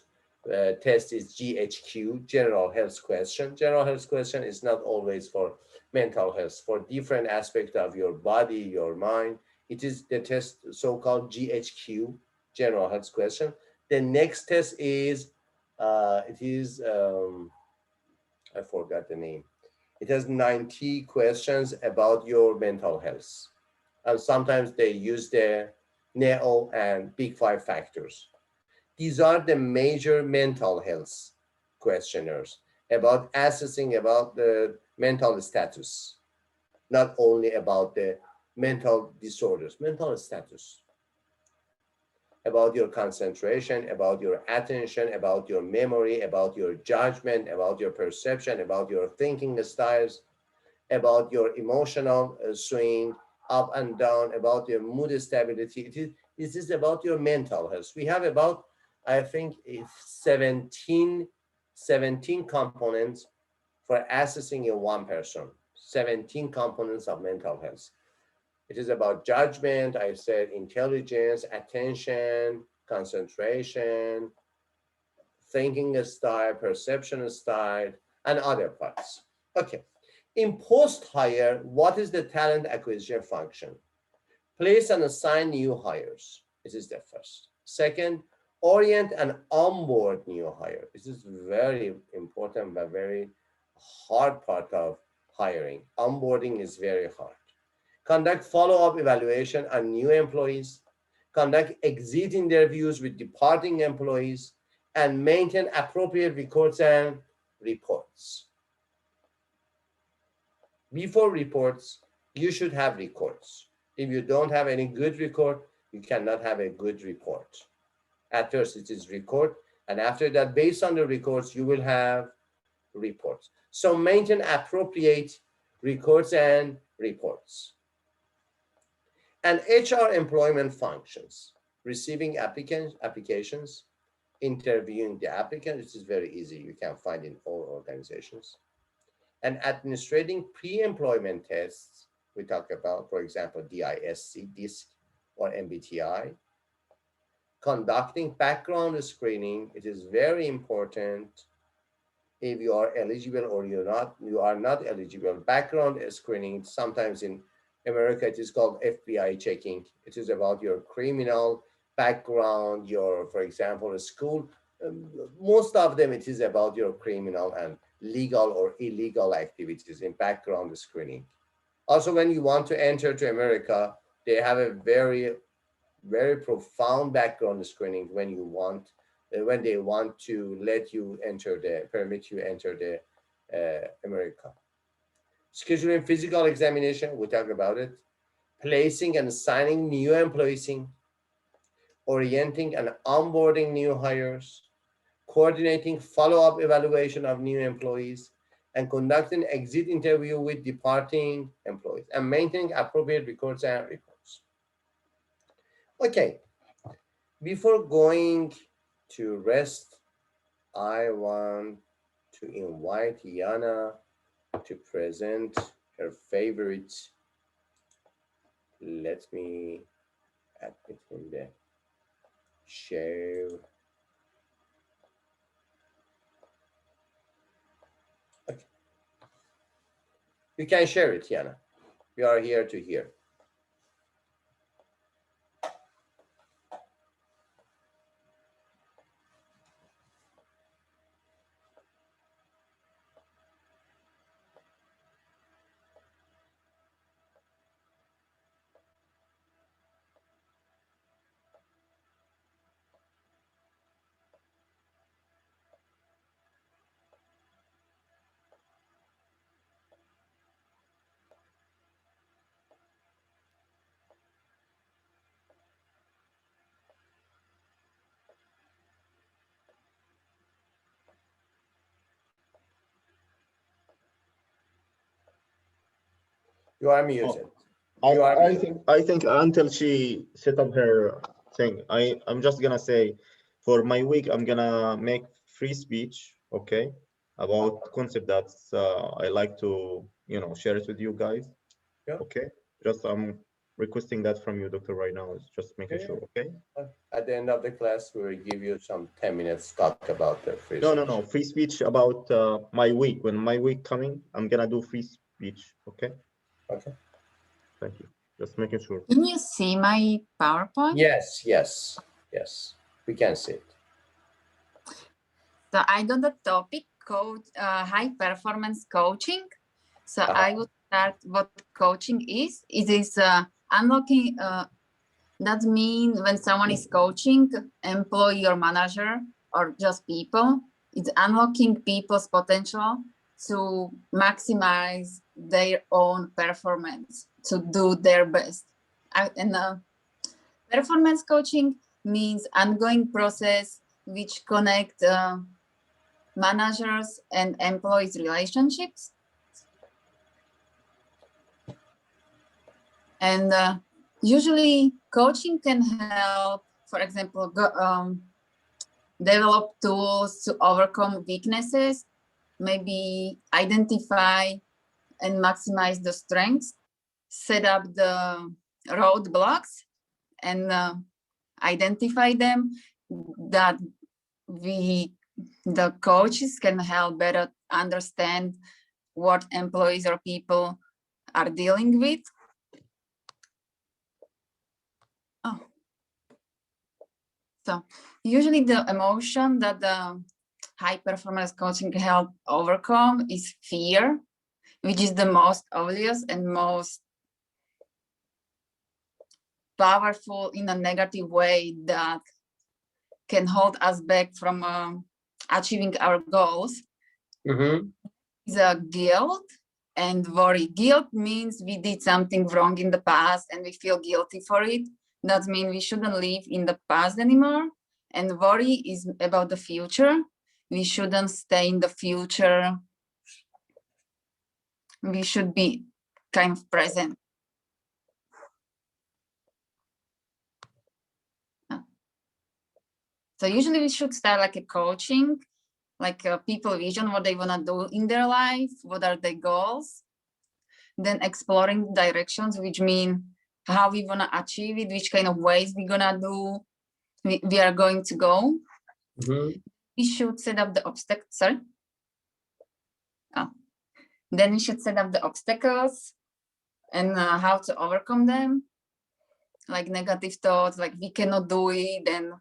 test is GHQ, general health question. General health question is not always for mental health, for different aspects of your body, your mind. It is the test so-called GHQ, general health question. The next test is, I forgot the name. It has 90 questions about your mental health. And sometimes they use the NEO and Big Five factors. These are the major mental health questionnaires about assessing about the mental status, not only about the mental disorders, mental status, about your concentration, about your attention, about your memory, about your judgment, about your perception, about your thinking styles, about your emotional swing up and down, about your mood stability. This is about your mental health. We have about, I think, 17 components for assessing a one person, 17 components of mental health. It is about judgment, I said intelligence, attention, concentration, thinking style, perception style, and other parts. Okay. In post-hire, what is the talent acquisition function? Place and assign new hires. This is the first. Second, orient and onboard new hire. This is very important but very hard part of hiring. Onboarding is very hard. Conduct follow-up evaluation on new employees, conduct exit interviews with departing employees, and maintain appropriate records and reports. Before reports, you should have records. If you don't have any good record, you cannot have a good report. At first, it is record, and after that, based on the records, you will have reports. So maintain appropriate records and reports. And HR employment functions, receiving applications, interviewing the applicant, which is very easy, you can find in all organizations, and administrating pre-employment tests. We talk about, for example, DISC or MBTI. Conducting background screening, it is very important. If you are eligible or you are not eligible. Background screening, sometimes in America, it is called FBI checking. It is about your criminal background, your, for example, a school. Most of them, it is about your criminal and legal or illegal activities in background screening. Also, when you want to enter to America, they have a very, very profound background screening when they want to let you enter permit you enter the America. Scheduling physical examination, we talk about it. Placing and signing new employees in, orienting and onboarding new hires, coordinating follow-up evaluation of new employees, and conducting exit interview with departing employees, and maintaining appropriate records and reports. Okay, before going to rest, I want to invite Yana to present her favorite. Let me admit in the share. Okay. You can share it, Yana. We are here to hear. You are muted. I think until she set up her thing, I'm just gonna say, for my week, I'm gonna make free speech, okay, about concept that I like to, share it with you guys. Yeah. Okay, just I'm requesting that from you, Doctor, right now. It's just making Yeah. sure, okay? At the end of the class, we will give you some 10 minutes to talk about the free No, speech. no, no, free speech about my week. When my week coming, I'm gonna do free speech, okay? Okay. Thank you. Just making sure. Can you see my PowerPoint? Yes, yes, yes. We can see it. So I got the topic called high performance coaching. So I would start what coaching is. It is unlocking, that means when someone is coaching, employee or manager or just people, it's unlocking people's potential to maximize their own performance, to do their best. Performance coaching means ongoing process which connect managers and employees relationships. And usually coaching can help, for example, develop tools to overcome weaknesses, maybe identify and maximize the strengths, set up the roadblocks and identify them, that the coaches can help better understand what employees or people are dealing with. So usually the emotion that the high performance coaching help overcome is fear, which is the most obvious and most powerful in a negative way that can hold us back from achieving our goals. Mm-hmm. Is a guilt and worry. Guilt means we did something wrong in the past and we feel guilty for it. That means we shouldn't live in the past anymore. And worry is about the future. We shouldn't stay in the future. We should be kind of present. So usually we should start like a coaching, like a people vision, what they want to do in their life, what are their goals, then exploring directions, which mean how we want to achieve it, which kind of ways we're gonna do, we are going to go. Mm-hmm. We should set up the obstacles. Sorry. Oh. Then we should set up the obstacles and how to overcome them, like negative thoughts, like we cannot do it, and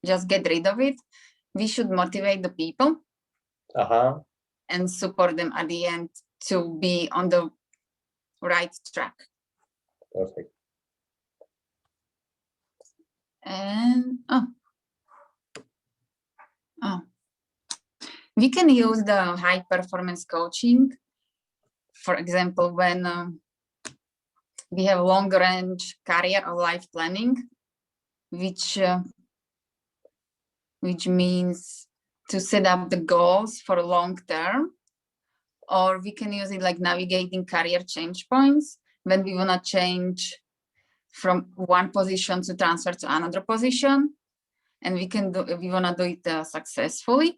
just get rid of it. We should motivate the people and support them at the end to be on the right track. Perfect. And we can use the high performance coaching, for example, when we have long range career or life planning, which means to set up the goals for long term, or we can use it like navigating career change points when we want to change from one position to transfer to another position, and we want to do it successfully,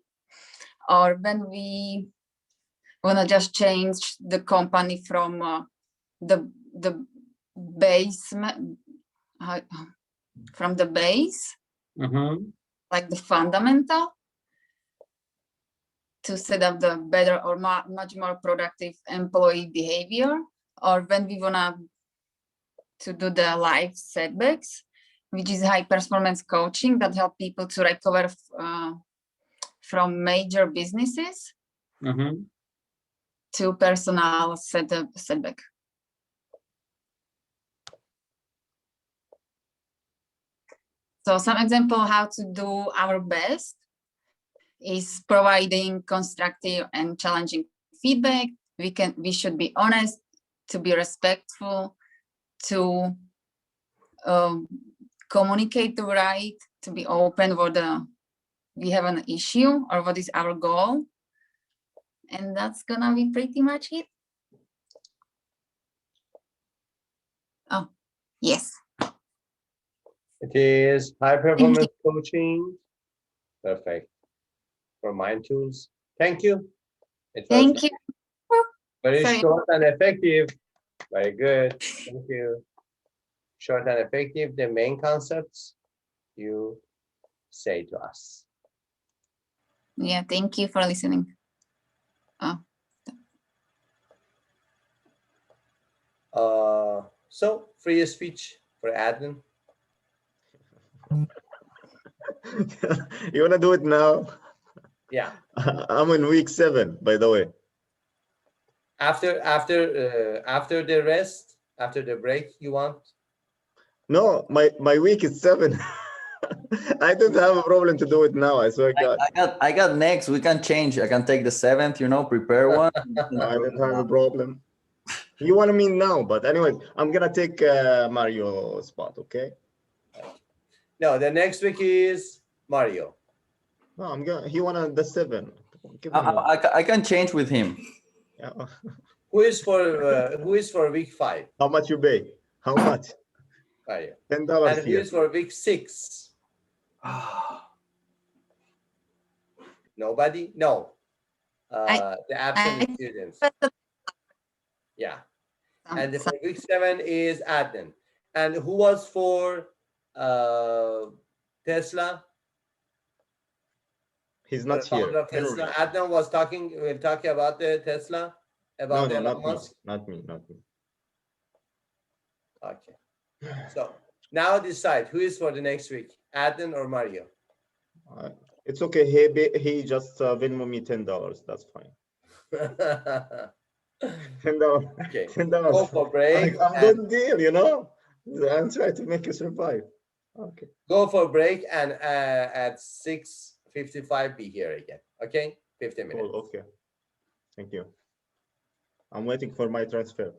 or when we want to just change the company from the basement, from the base, like the fundamental, to set up the better or much more productive employee behavior, or when we want to do the life setbacks, which is high performance coaching that help people to recover from major businesses to personal setback. So some example how to do our best is providing constructive and challenging feedback. We should be honest, to be respectful, to communicate the right, to be open whether we have an issue or what is our goal. And that's gonna be pretty much it. Oh, yes. It is high performance coaching. Perfect. For mind tools. Thank you. It was Thank you. very Sorry. short and effective. Very good. Thank you. Short and effective. The main concepts you say to us. Yeah, thank you for listening. So free speech for admin. You wanna do it now? Yeah. I'm in week 7, by the way. After the rest, after the break, you want? No, my week is 7. I don't have a problem to do it now. I swear to God. I got next. We can change. I can take the 7th. Prepare one. I don't have a problem. You want me now, but anyway, I'm gonna take Mario's spot. Okay. No, the next week is Mario. No, I'm gonna. He wanted the 7. I can change with him. Yeah. Who is for week 5? How much you pay? How much? Mario. $10 And who here. is for week 6? Nobody? No. The absent students. Yeah. And for week 7 is Adnan. And who was for Tesla? He's not here. Tesla. Adnan was talking. We're talking about the Tesla. About No, Elon Musk. not me. Okay. So now decide who is for the next week, Adnan or Mario. It's okay. He just Venmo me $10. That's fine. $10. Okay, $10. go for break I'm and done deal, you know. I'm trying to make you survive. Okay. go for break and at 6:55 be here again. Okay, 15 Cool. minutes. Okay. Thank you. I'm waiting for my transfer.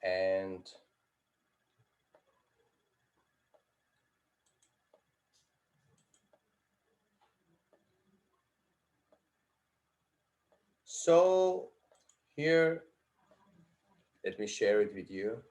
And so here, let me share it with you.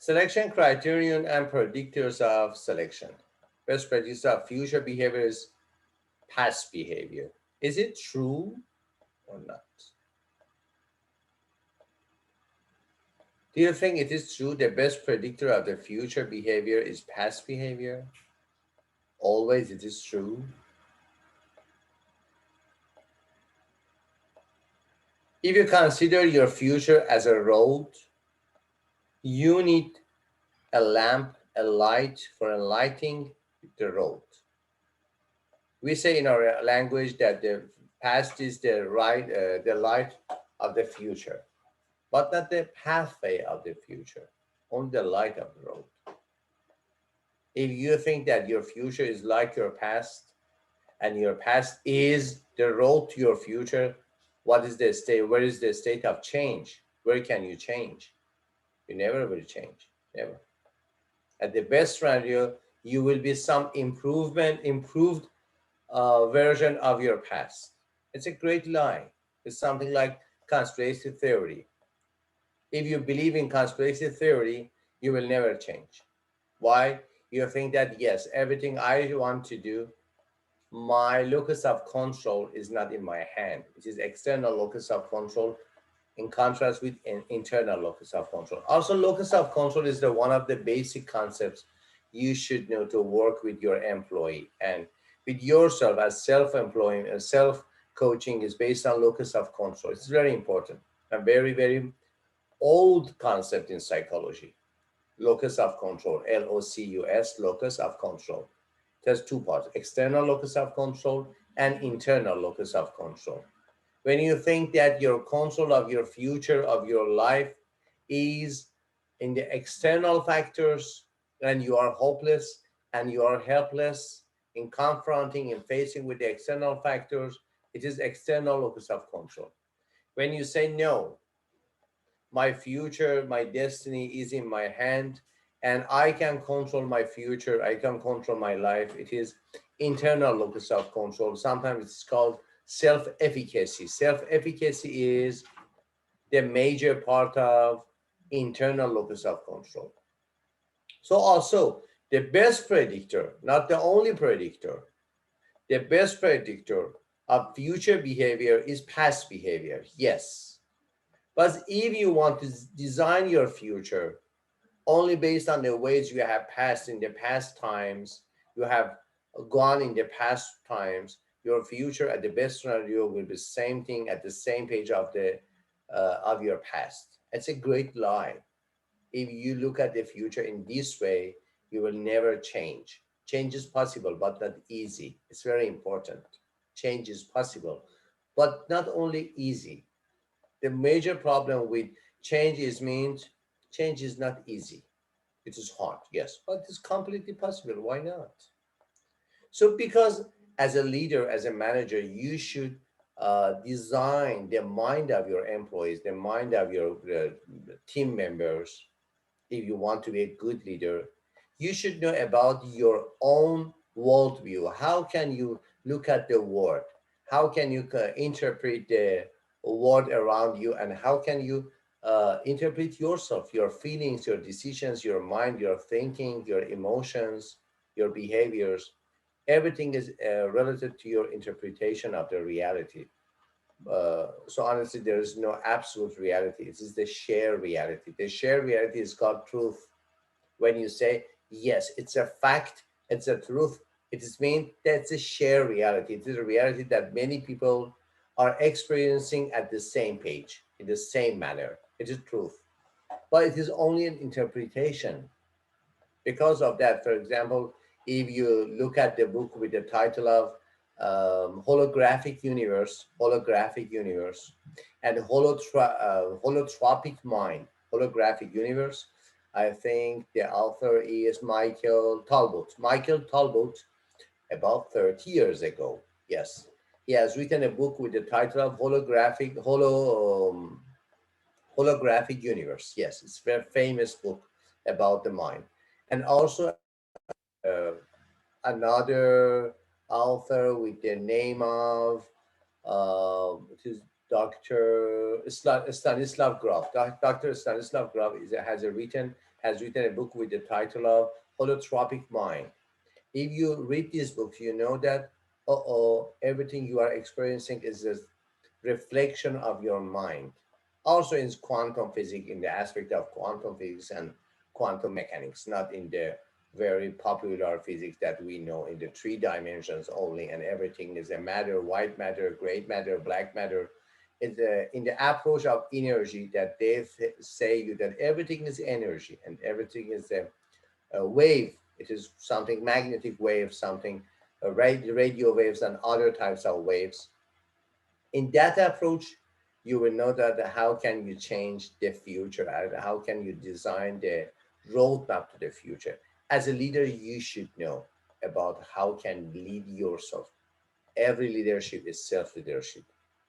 Selection criterion and predictors of selection. Best predictor of future behavior is past behavior. Is it true or not? Do you think it is true the best predictor of the future behavior is past behavior? Always it is true. If you consider your future as a road, you need a lamp, a light for enlightening the road. We say in our language that the past is the light of the future, but not the pathway of the future, only the light of the road. If you think that your future is like your past, and your past is the road to your future, what is the state? Where is the state of change? Where can you change? You never will change, never. At the best scenario, you will be some improved version of your past. It's a great lie. It's something like conspiracy theory. If you believe in conspiracy theory, you will never change. Why? You think that yes, everything I want to do, my locus of control is not in my hand. It is external locus of control in contrast with an internal locus of control. Also, locus of control is the one of the basic concepts you should know to work with your employee and with yourself as self-employed and self-coaching is based on locus of control. It's very important. A very, very old concept in psychology. Locus of control, LOCUS, locus of control. It has two parts, external locus of control and internal locus of control. When you think that your control of your future, of your life is in the external factors and you are hopeless and you are helpless in confronting and facing with the external factors, it is external locus of control. When you say no, my future, my destiny is in my hand, and I can control my future, I can control my life. It is internal locus of control. Sometimes it's called self-efficacy. Self-efficacy is the major part of internal locus of control. So also, the best predictor, not the only predictor, the best predictor of future behavior is past behavior. Yes. But if you want to design your future only based on the ways you have passed in the past times, you have gone in the past times, your future at the best scenario will be the same thing at the same page of your past. It's a great lie. If you look at the future in this way, you will never change. Change is possible, but not easy. It's very important. Change is possible, but not only easy. The major problem with change is means change is not easy. It is hard, yes, but it's completely possible. Why not? So, because as a leader, as a manager, you should design the mind of your employees, the mind of your team members. If you want to be a good leader, you should know about your own worldview. How can you look at the world? How can you interpret the world around you? And how can you interpret yourself, your feelings, your decisions, your mind, your thinking, your emotions, your behaviors? Everything is relative to your interpretation of the reality. So honestly, there is no absolute reality. It is the shared reality. The shared reality is called truth. When you say, yes, it's a fact, it's a truth, it is mean that's a shared reality. It is a reality that many people are experiencing at the same page, in the same manner. It is truth. But it is only an interpretation Because of that, for example, if you look at the book with the title of holographic universe, and holotropic mind, holographic universe, I think the author is Michael Talbot. Michael Talbot, about 30 years ago, yes, he has written a book with the title of holographic universe. Yes, it's a very famous book about the mind. And also another author with the name of it is Dr. Stanislav Grof. Dr. Stanislav Grof has written a book with the title of Holotropic Mind. If you read these books, you know that everything you are experiencing is a reflection of your mind. Also in quantum physics, in the aspect of quantum physics and quantum mechanics, not in the very popular physics that we know in the 3 dimensions only, and everything is a matter, white matter, gray matter, black matter. It's in the approach of energy that they say you that everything is energy and everything is a wave. It is something magnetic wave, something radio waves and other types of waves. In that approach, you will know that how can you change the future and how can you design the roadmap to the future. As a leader, you should know about how can lead yourself. Every leadership is self-leadership.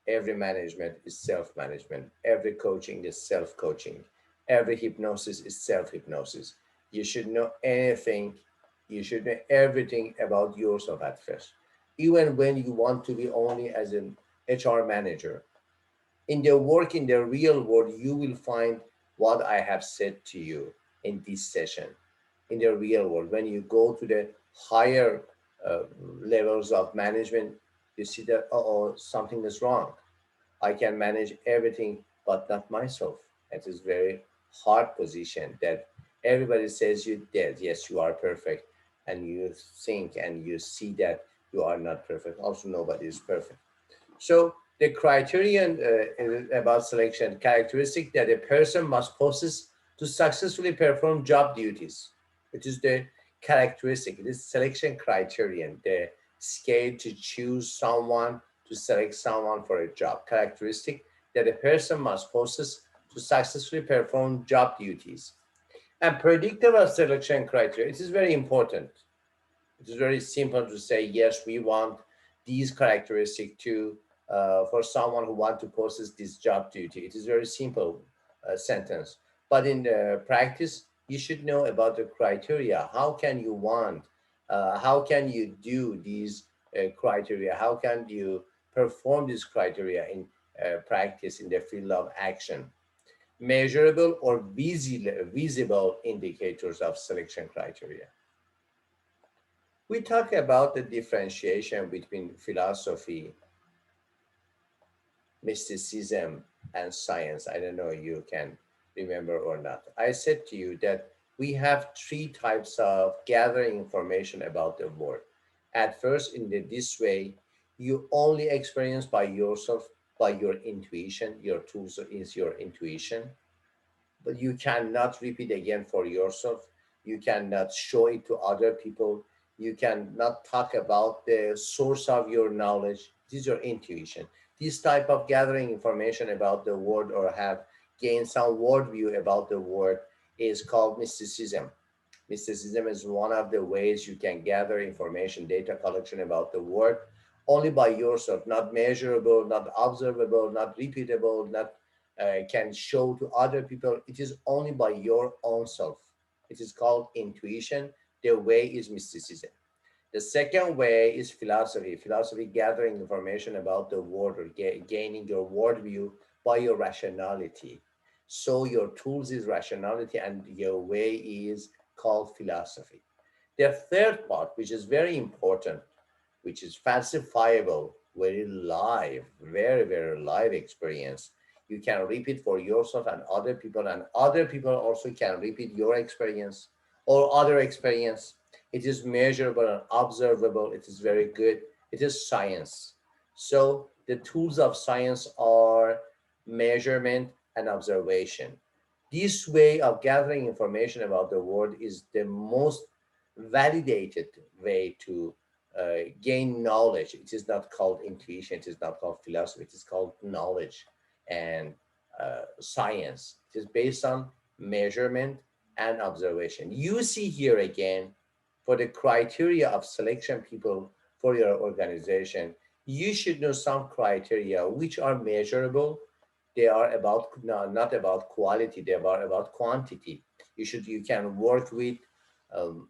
Every management is self-management. Every coaching is self-coaching. Every hypnosis is self-hypnosis. You should know anything. You should know everything about yourself at first. Even when you want to be only as an HR manager. In the work, in the real world, you will find what I have said to you in this session. In the real world, when you go to the higher uh, levels of management, you see that, oh, something is wrong. I can manage everything, but not myself. It is very hard position that everybody says you did. Yes, you are perfect. And you think and you see that you are not perfect. Also, nobody is perfect. So the criterion about selection characteristic that a person must possess to successfully perform job duties. It is the characteristic, it is selection criterion, the scale to choose someone, to select someone for a job. Characteristic that a person must possess to successfully perform job duties. And predictable selection criteria, it is very important. It is very simple to say, yes, we want these characteristics to for someone who want to possess this job duty. It is very simple sentence. But in the practice, you should know about the criteria. How can you want? How can you do these criteria? How can you perform these criteria in practice in the field of action? Measurable or visible indicators of selection criteria. We talk about the differentiation between philosophy, mysticism, and science. I don't know you can remember or not. I said to you that we have 3 types of gathering information about the world. At first, this way, you only experience by yourself, by your intuition. Your tools is your intuition, but you cannot repeat again for yourself. You cannot show it to other people. You cannot talk about the source of your knowledge. This is your intuition. This type of gathering information about the world or have gained some worldview about the world is called mysticism. Mysticism is one of the ways you can gather information, data collection about the world only by yourself, not measurable, not observable, not repeatable, not can show to other people. It is only by your own self. It is called intuition. The way is mysticism. The second way is philosophy. Philosophy gathering information about the world or gaining your worldview by your rationality. So your tools is rationality and your way is called philosophy. The third part, which is very important, which is falsifiable, very live, very, very live experience. You can repeat for yourself and other people also can repeat your experience or other experience. It is measurable and observable. It is very good. It is science. So the tools of science are measurement and observation. This way of gathering information about the world is the most validated way to gain knowledge. It is not called intuition, it is not called philosophy, it is called knowledge and science. It is based on measurement and observation. You see here again, for the criteria of selection people for your organization, you should know some criteria which are measurable. They are about no, not about quality, they are about quantity. You can work with um,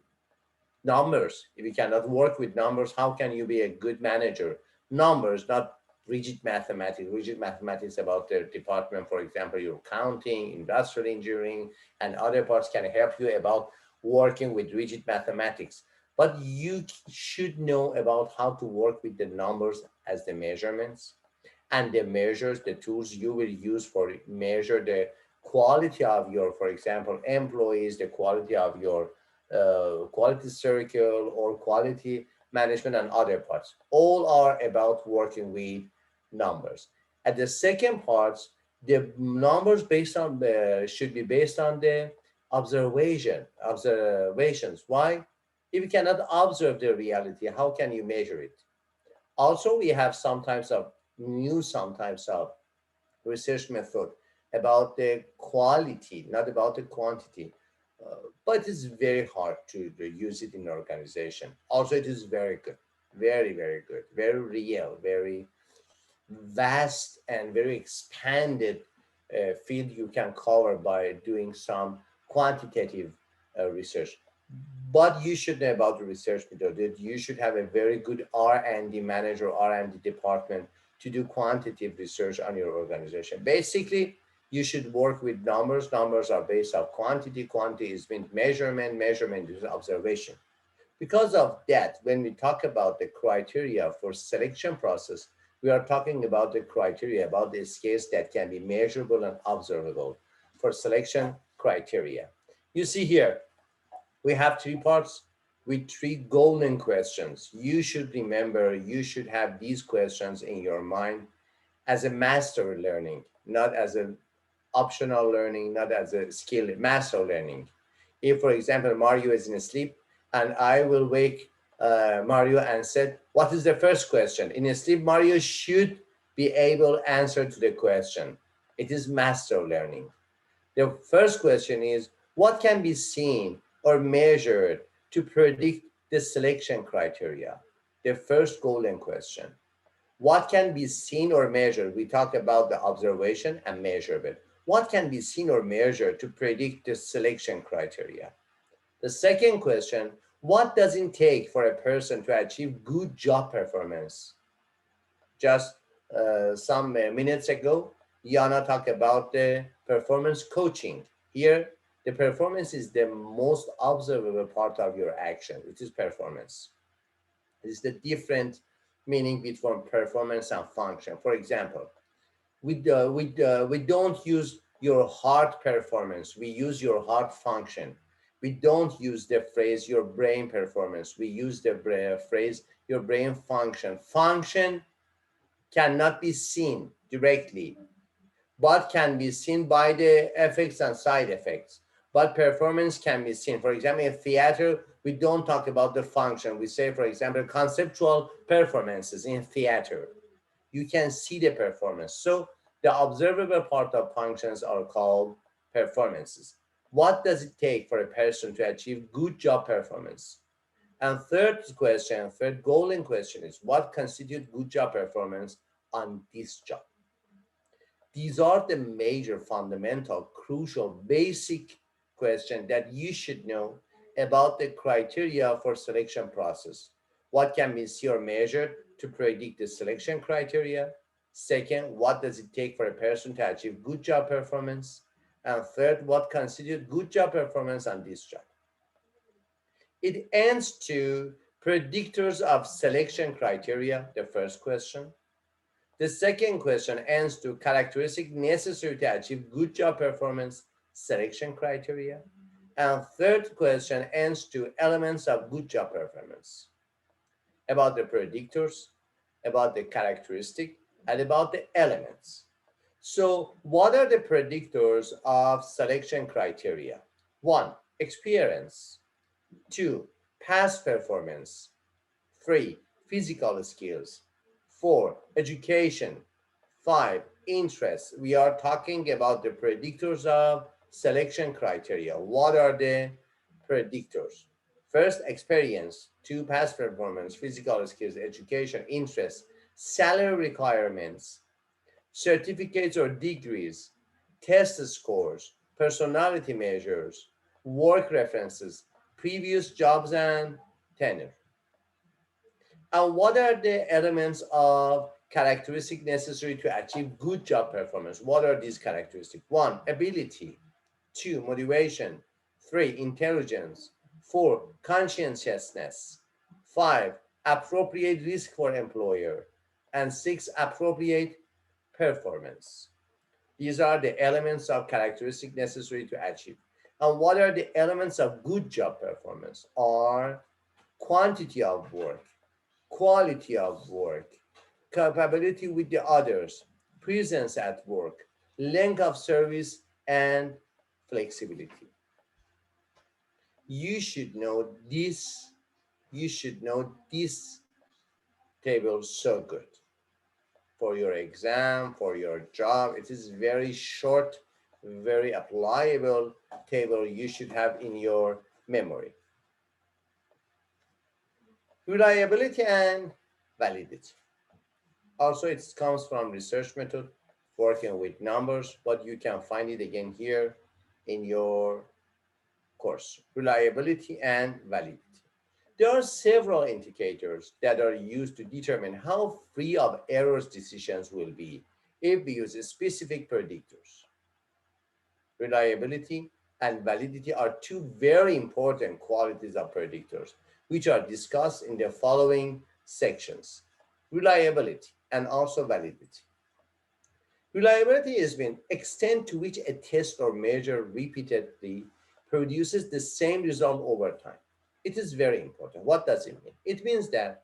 numbers. If you cannot work with numbers, how can you be a good manager? Numbers, not rigid mathematics. Rigid mathematics about the department, for example, your accounting, industrial engineering, and other parts can help you about working with rigid mathematics. But you should know about how to work with the numbers as the measurements and the measures, the tools you will use for measure the quality of your, for example, employees, the quality of your quality circle or quality management and other parts. All are about working with numbers. At the second parts, the numbers based on the should be based on the observations. Why? If you cannot observe the reality, how can you measure it? Also, we have sometimes of research method about the quality, not about the quantity. But it's very hard to use it in an organization. Also, it is very good, very, very good, very real, very vast and very expanded field you can cover by doing some quantitative research. But you should know about the research method. You should have a very good R&D manager, R&D department to do quantitative research on your organization. Basically, you should work with numbers. Numbers are based on quantity. Quantity is measurement. Measurement is observation. Because of that, when we talk about the criteria for selection process, we are talking about the criteria, about the scales that can be measurable and observable for selection criteria. You see here, we have three parts with three golden questions. You should remember, you should have these questions in your mind as a master learning, not as an optional learning, not as a skill, master learning. If, for example, Mario is in sleep and I will wake Mario and said, what is the first question? In sleep, Mario should be able to answer to the question. It is master learning. The first question is, what can be seen or measured to predict the selection criteria? The first golden question. What can be seen or measured? We talked about the observation and measurement. What can be seen or measured to predict the selection criteria? The second question, what does it take for a person to achieve good job performance? Just some minutes ago, Yana talked about the performance coaching. Here, the performance is the most observable part of your action. It is performance. It is the different meaning between performance and function. For example, we don't use your heart performance. We use your heart function. We don't use the phrase your brain performance. We use the phrase your brain function. Function cannot be seen directly, but can be seen by the effects and side effects. But performance can be seen. For example, in theater, we don't talk about the function. We say, for example, conceptual performances in theater. You can see the performance. So the observable part of functions are called performances. What does it take for a person to achieve good job performance? And third golden question is, what constitutes good job performance on this job? These are the major, fundamental, crucial, basic questions that you should know about the criteria for selection process. What can be seen or measured to predict the selection criteria? Second, what does it take for a person to achieve good job performance? And third, what constitutes good job performance on this job? It ends to predictors of selection criteria, the first question. The second question ends to characteristics necessary to achieve good job performance, selection criteria. And third question ends to elements of good job performance, about the predictors, about the characteristic, and about the elements. So what are the predictors of selection criteria? One, experience. Two, past performance. Three, physical skills. Four, education. Five, interest. We are talking about the predictors of selection criteria. What are the predictors? First, experience. Two, past performance, physical skills, education, interest, salary requirements, certificates or degrees, test scores, personality measures, work references, previous jobs and tenure. And what are the elements of characteristic necessary to achieve good job performance? What are these characteristics? One, ability. Two, motivation. Three, intelligence. Four, conscientiousness. Five, appropriate risk for employer. And six, appropriate performance. These are the elements of characteristic necessary to achieve. And what are the elements of good job performance? Are quantity of work, quality of work, capability with the others, presence at work, length of service, and flexibility. You should know this, you should know this table so good for your exam, for your job. It is very short, very applicable table you should have in your memory. Reliability and validity. Also, it comes from research method, working with numbers, but you can find it again here in your course. Reliability and validity. There are several indicators that are used to determine how free of errors decisions will be if we use specific predictors. Reliability and validity are two very important qualities of predictors, which are discussed in the following sections. Reliability and also validity. Reliability is the extent to which a test or measure repeatedly produces the same result over time. It is very important. What does it mean? It means that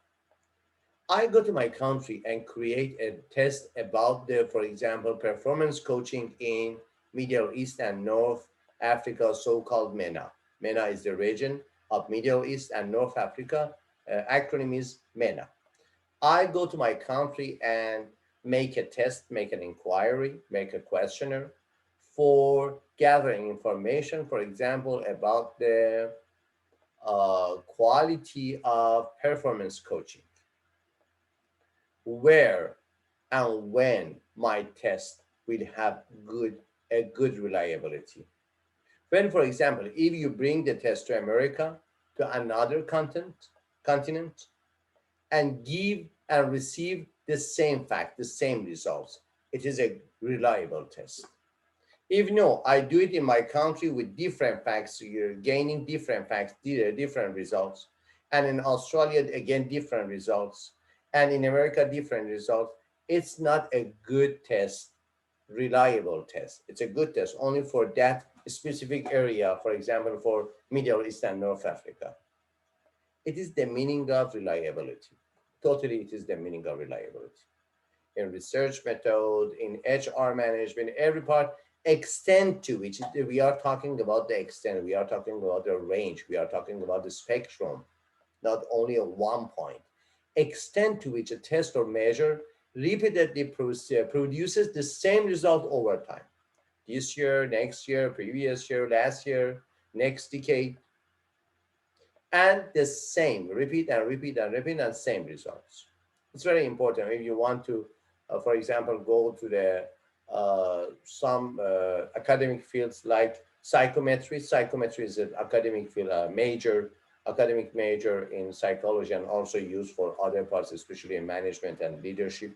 I go to my country and create a test about the, for example, performance coaching in Middle East and North Africa, so-called MENA. MENA is the region of Middle East and North Africa. Acronym is MENA. I go to my country and make a test, make an inquiry, make a questionnaire for gathering information, for example, about the quality of performance coaching, where and when my test will have a good reliability. When, for example, if you bring the test to America, to another continent, and give and receive the same fact, the same results, it is a reliable test. If no, I do it in my country with different facts, so you're gaining different facts, different results. And in Australia, again, different results. And in America, different results. It's not a good test, reliable test. It's a good test only for that specific area, for example, for Middle East and North Africa. It is the meaning of reliability. Totally, it is the meaning of reliability. In research method, in HR management, every part, extent to which we are talking about the extent, we are talking about the range, we are talking about the spectrum, not only a one point. Extent to which a test or measure repeatedly produces the same result over time. This year, next year, previous year, last year, next decade, and the same, repeat and repeat and repeat, and same results. It's very important if you want to, for example, go to the some academic fields like psychometry. Psychometry is an academic field, a major academic major in psychology, and also used for other parts, especially in management and leadership.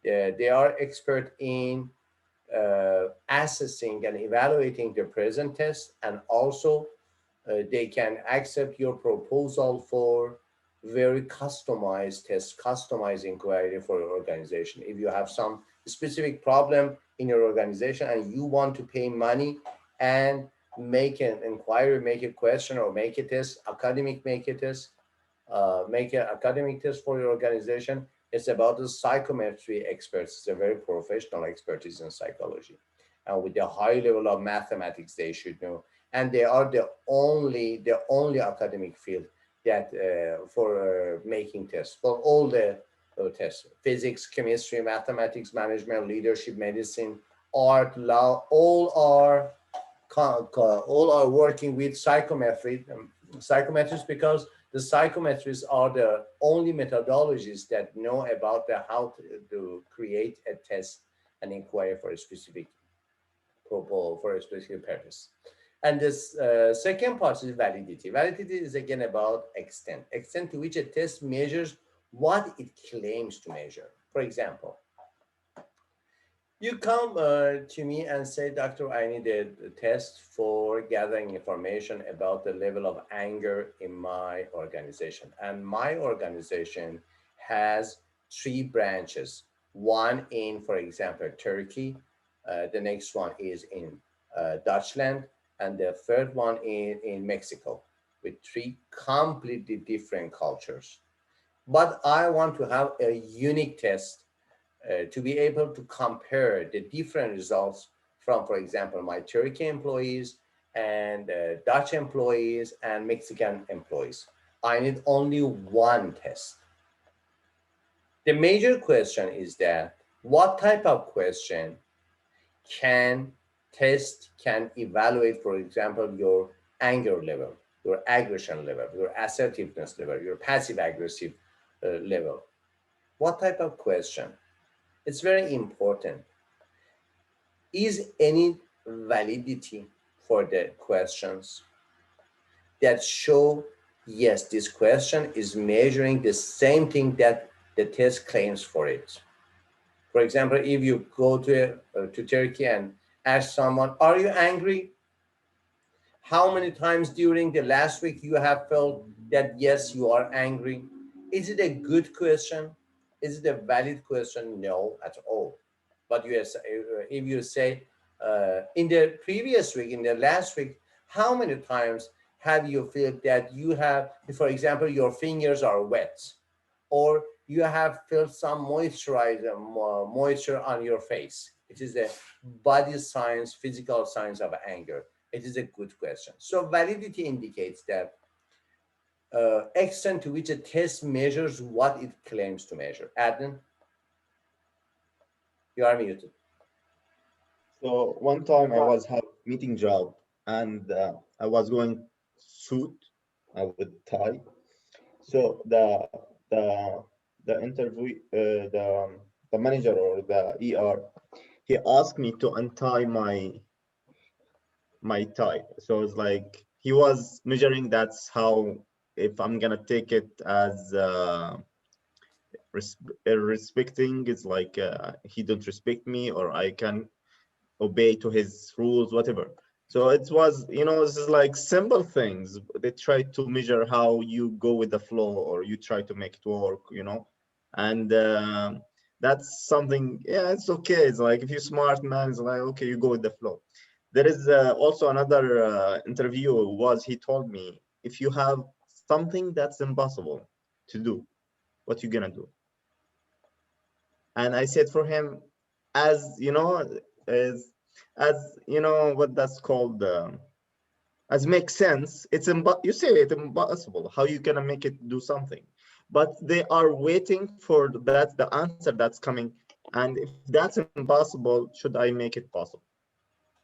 They are expert in assessing and evaluating the present test, and also they can accept your proposal for very customized test, customized inquiry for your organization. If you have some specific problem in your organization and you want to pay money and make an inquiry, make a question, or make a test, make an academic test for your organization, It's about the psychometry experts. It's a very professional expertise in psychology. And with a high level of mathematics, they should know. And they are the only academic field that for making tests for all the tests: physics, chemistry, mathematics, management, leadership, medicine, art, law. All are working with psychometrics, because the psychometrists are the only methodologies that know about how to create a test and inquire for a specific for a specific purpose. And this second part is validity. Validity is again about extent to which a test measures what it claims to measure. For example, you come to me and say, Doctor, I need a test for gathering information about the level of anger in my organization. And my organization has three branches. One in, for example, Turkey. The next one is in Dutchland. And the third one in Mexico, with three completely different cultures. But I want to have a unique test to be able to compare the different results from, for example, my Turkey employees and Dutch employees and Mexican employees. I need only one test. The major question is that what type of question can can evaluate, for example, your anger level, your aggression level, your assertiveness level, your passive aggressive level. What type of question? It's very important. Is any validity for the questions that show, yes, this question is measuring the same thing that the test claims for it? For example, if you go to Turkey and ask someone, are you angry? How many times during the last week you have felt that, yes, you are angry? Is it a good question? Is it a valid question? No, at all. But yes, if you say, in the previous week, in the last week, how many times have you felt that you have, for example, your fingers are wet, or you have felt some moisture on your face? It is a body signs, physical signs of anger. It is a good question. So validity indicates that extent to which a test measures what it claims to measure. Adnan, you are muted. So one time I was have meeting job and I was going suit with tie. So the interview the manager or the ER, he asked me to untie my tie. So it's like he was measuring that's how, if I'm gonna take it as respecting, it's like he don't respect me or I can obey to his rules, whatever. So it was, this is like simple things. They try to measure how you go with the flow or you try to make it work. And that's something, yeah, it's okay. It's like if you're smart, man, it's like, okay, you go with the flow. There is also another interview was, he told me, if you have something that's impossible to do, what you gonna do? And I said for him, as you know, as what that's called, as makes sense. You say it's impossible. How you gonna make it do something? But they are waiting for that, the answer that's coming. And if that's impossible, should I make it possible?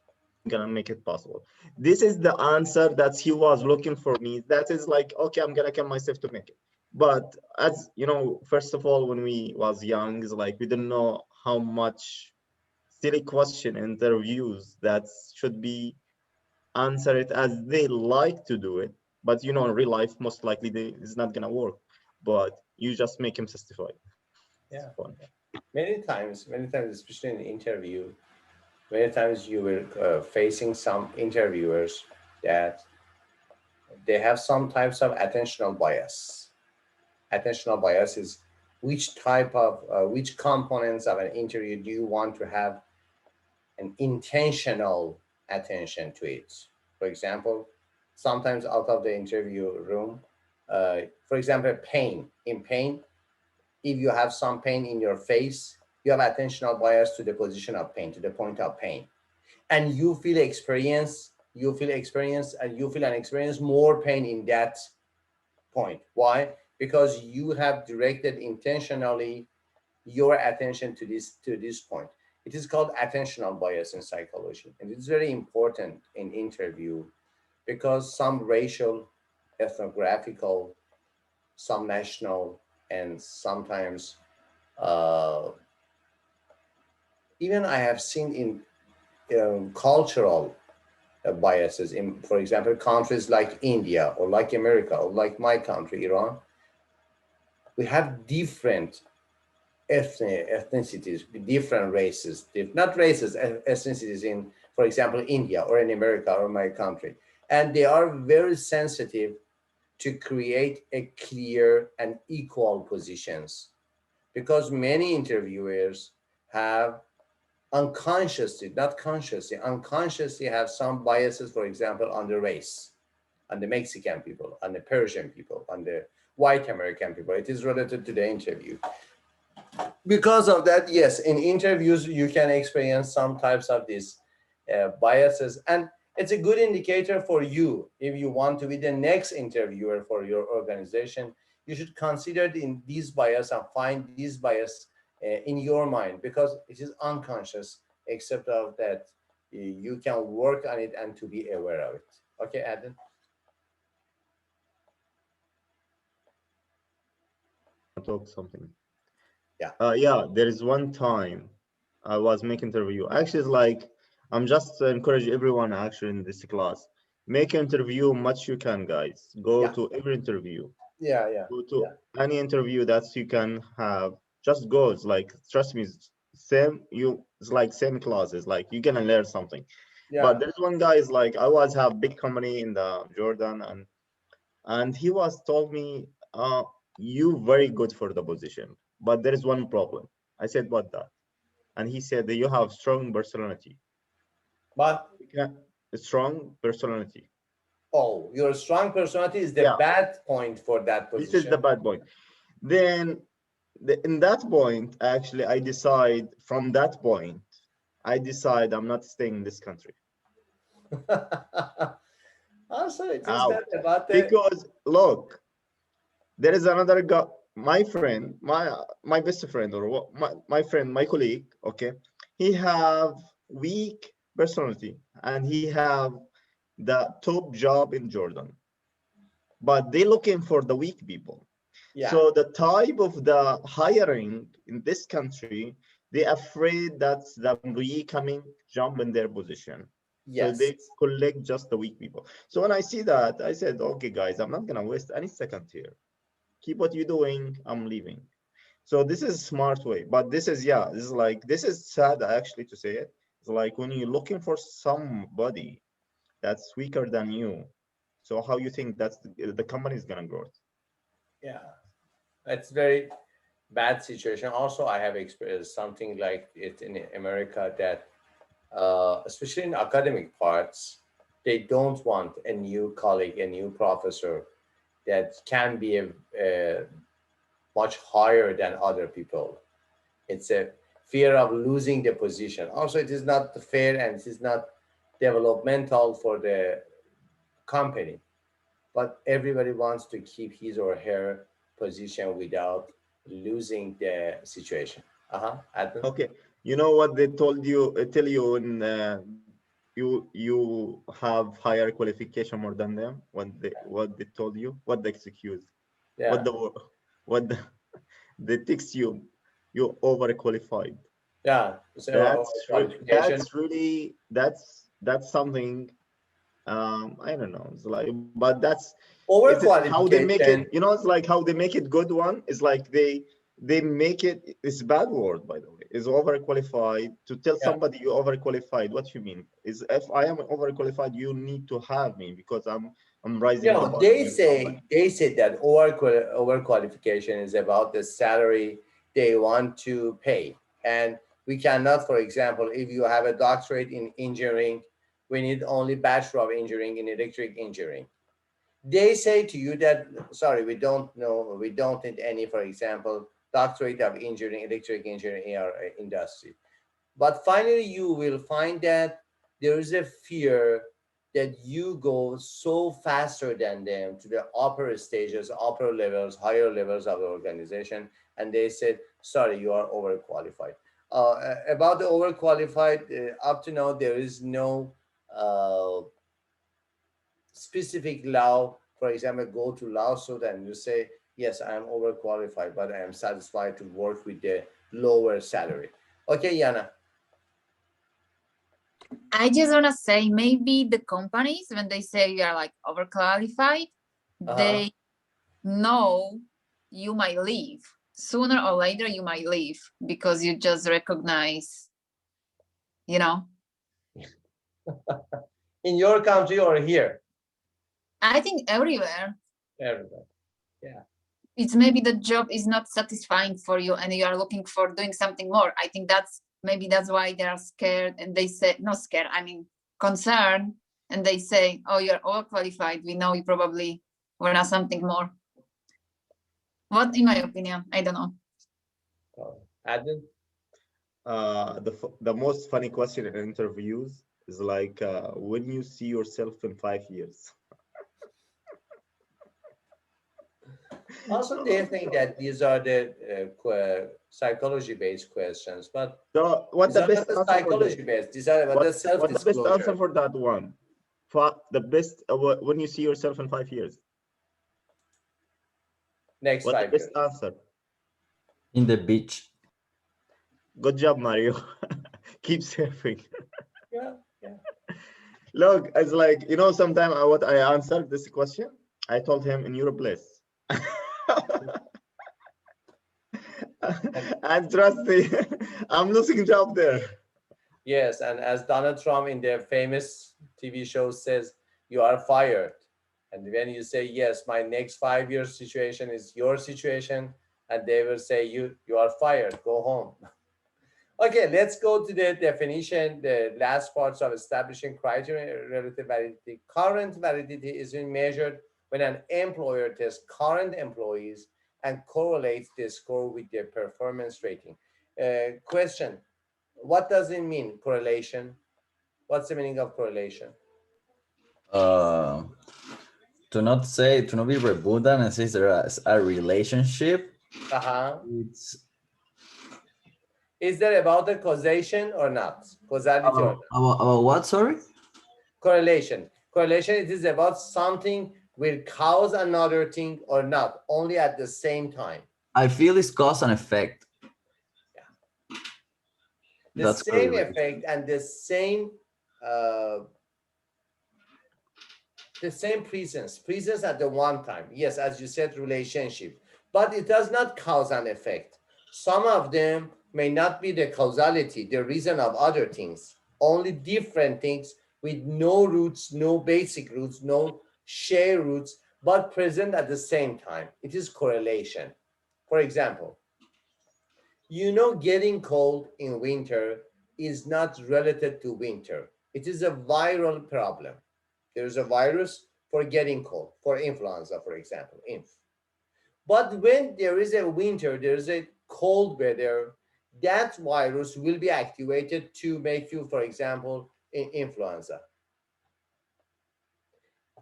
How I'm gonna make it possible? This is the answer that he was looking for me. That is like, okay, I'm gonna kill myself to make it. But as you know, first of all, when we was young, it's like we didn't know how much silly question interviews that should be answer it as they like to do it. But in real life, most likely it's not gonna work. But you just make him satisfied. It's Yeah. fun. Many times, especially in interview, many times you were facing some interviewers that they have some types of attentional bias. Attentional bias is which components of an interview do you want to have an intentional attention to it. For example, sometimes out of the interview room, for example, pain. In pain, if you have some pain in your face, you have attentional bias to the position of pain, to the point of pain. And you feel and experience more pain in that point. Why? Because you have directed intentionally your attention to this point. It is called attentional bias in psychology, and it's very important in interview because some racial, ethnographical, some national, and sometimes uh, even I have seen in cultural biases in, for example, countries like India or like America or like my country, Iran. We have different ethnicities, different races, not races, ethnicities in, for example, India or in America or my country. And they are very sensitive to create a clear and equal positions because many interviewers have unconsciously, not consciously, unconsciously have some biases, for example, on the race, on the Mexican people, on the Persian people, on the white American people. It is related to the interview. Because of that, yes, in interviews you can experience some types of these biases, and it's a good indicator for you. If you want to be the next interviewer for your organization, you should consider these bias and find these bias in your mind, because it is unconscious, except of that you can work on it and to be aware of it. Okay, Adam? Talk something. Yeah. Yeah, there is one time I was making interview. Actually, it's like I'm just encourage everyone actually in this class. Make interview much you can, guys. Go Yeah. to every interview. Yeah. Yeah. Go Yeah. to any interview that you can have. Just go. It's like trust me, it's like same classes. Like you're gonna learn something. Yeah. But there's one guy is like I was have big company in the Jordan and he was told me you very good for the position, but there is one problem. I said what that? And he said that you have strong personality. But Yeah, strong personality. oh, your strong personality is the Yeah, bad point for that this is the position. bad point. Then in that point, actually, I decide from that point, I decide I'm not staying in this country. Also, it is not Out. about the. Because look, there is another guy, my friend, my best friend, or my friend, my colleague, okay, he have weak personality and he have the top job in Jordan, but they looking for the weak people. Yeah. So the type of the hiring in this country, they afraid that the employee coming jump in their position. So Yes. they collect just the weak people. So when I see that, I said, okay, guys, I'm not gonna waste any second here. Keep what you're doing. I'm leaving. So this is smart way, but this is, yeah, this is like, this is sad actually to say it. It's like when you're looking for somebody that's weaker than you, so how you think that's the company is gonna grow? Yeah. It's very bad situation. Also, I have experienced something like it in America that, especially in academic parts, they don't want a new colleague, a new professor that can be much higher than other people. It's a fear of losing the position. Also, it is not fair and it is not developmental for the company. But everybody wants to keep his or her position without losing the situation. Adnan? Okay, you know what they told you, tell you in you have higher qualification more than them. What they told you, what the excuse, what Yeah, the what the, they text you, you overqualified. yeah. So qualification. That's really that's something I don't know. It's like, but it's how they make it. Overqualification. You know, it's like how they make it good one. It's like they make it. It's bad word by the way. Is overqualified. To tell Yeah. somebody you overqualified, what you mean is if I am overqualified, you need to have me because I'm rising the No, bar in your company. they say that overqualification is about the salary they want to pay, and we cannot, for example, if you have a doctorate in engineering, we need only bachelor of engineering in electric engineering. They say to you that sorry, we don't know, we don't need any, for example, doctorate of engineering, electric engineering industry. But finally, you will find that there is a fear that you go so faster than them to the upper stages, upper levels, higher levels of the organization, and they said, sorry, you are overqualified. About the overqualified, up to now, there is no specific law. For example, go to lawsuit and you say, yes, I am overqualified, but I am satisfied to work with the lower salary. Okay, Yana. I just want to say maybe the companies, when they say you are like overqualified, they know you might leave. Sooner or later, you might leave because you just recognize, you know. In your country or here? I think everywhere. Everywhere. Yeah. It's maybe the job is not satisfying for you and you are looking for doing something more. I think maybe that's why they are scared and they say, not scared, I mean concerned, and they say, oh, you're overqualified. We know you probably want something more. What, in my opinion, I don't know. Adnan? The most funny question in interviews is like, when you see yourself in 5 years. Also, they think that these are the psychology-based questions, but So what's these the are best not the answer for that? psychology-based. These are about the What's the best answer self-disclosure. for that one? The best when you see yourself in 5 years. Next What's the 5 best years. answer? In the beach. Good job, Mario. Keep surfing. Yeah, yeah. Look, it's like, sometimes what I answered this question, I told him in your place. And trust me, I'm losing job there. Yes, and as Donald Trump in their famous TV show says, you are fired. And when you say, yes, my next 5 years situation is your situation, and they will say, you are fired, go home. Okay, let's go to the definition, the last parts of establishing criteria relative validity. Current validity is being measured when an employer tests current employees and correlates the score with their performance rating. Question, what does it mean, correlation? What's the meaning of correlation? Uh, to not be redundant and say there's a relationship. It's Is there about the causation or not? Causality or not? about what? Sorry. Correlation. Correlation, it is about something will cause another thing or not, only at the same time. I feel it's cause and effect. Yeah. The That's same correlation. effect and the same presence at the one time. Yes, as you said, relationship, but it does not cause an effect. Some of them may not be the causality, the reason of other things, only different things with no roots, no basic roots, no share roots, but present at the same time. It is correlation. For example, getting cold in winter is not related to winter. It is a viral problem. There's a virus for getting cold, for influenza, for example, inf. But when there is a winter, there is a cold weather, that virus will be activated to make you, for example, influenza.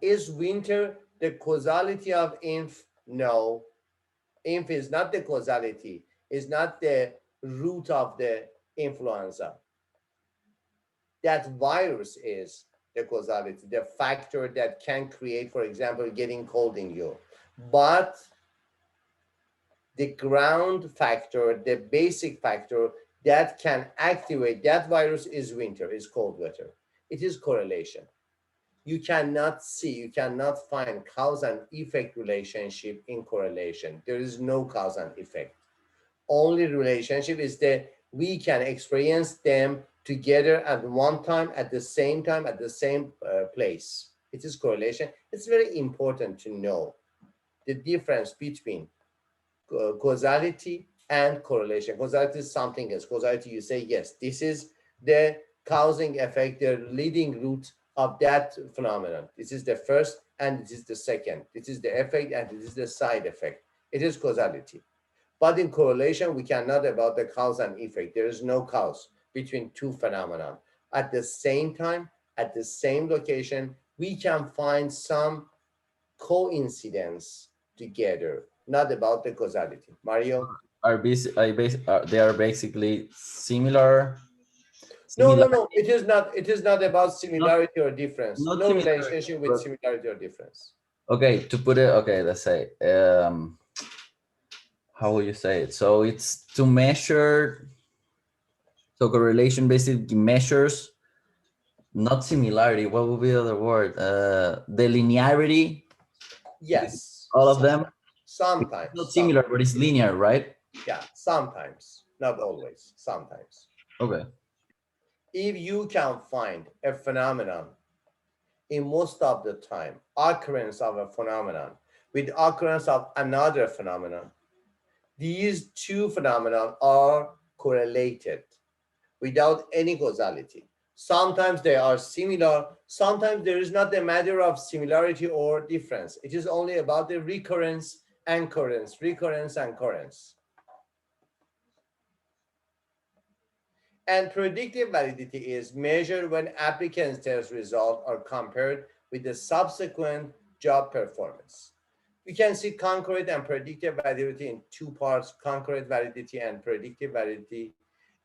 Is winter the causality of inf? No. Inf is not the causality, is not the root of the influenza. That virus is the causality, the factor that can create, for example, getting cold in you. But the ground factor, the basic factor that can activate that virus is winter, is cold weather. It is correlation. You cannot see, you cannot find cause and effect relationship in correlation. There is no cause and effect. Only relationship is that we can experience them together at one time, at the same time, at the same place. It is correlation. It's very important to know the difference between causality and correlation. Causality is something else. Causality, you say, yes, this is the causing effect, the leading root of that phenomenon. This is the first and this is the second. This is the effect and this is the side effect. It is causality. But in correlation, we cannot about the cause and effect. There is no cause between two phenomena. At the same time, at the same location, we can find some coincidence together, not about the causality. Mario? They are basically similar. No, no, Similar, no. It is not. It is not about not similarity or difference. not No similar, relationship with but similarity or difference. okay. To put it, okay, let's say, how will you say it? So it's to measure. So correlation basically measures not similarity. What would be the other word? The linearity with Yes, all of them. It's sometimes, not similar, but it's linear, right? yeah, sometimes, not always, sometimes. Okay. If you can find a phenomenon in most of the time, occurrence of a phenomenon with occurrence of another phenomenon, these two phenomena are correlated without any causality. Sometimes they are similar, sometimes there is not a matter of similarity or difference. It is only about the recurrence and occurrence, recurrence and occurrence. And predictive validity is measured when applicants' test results are compared with the subsequent job performance. We can see concrete and predictive validity in two parts, concrete validity and predictive validity.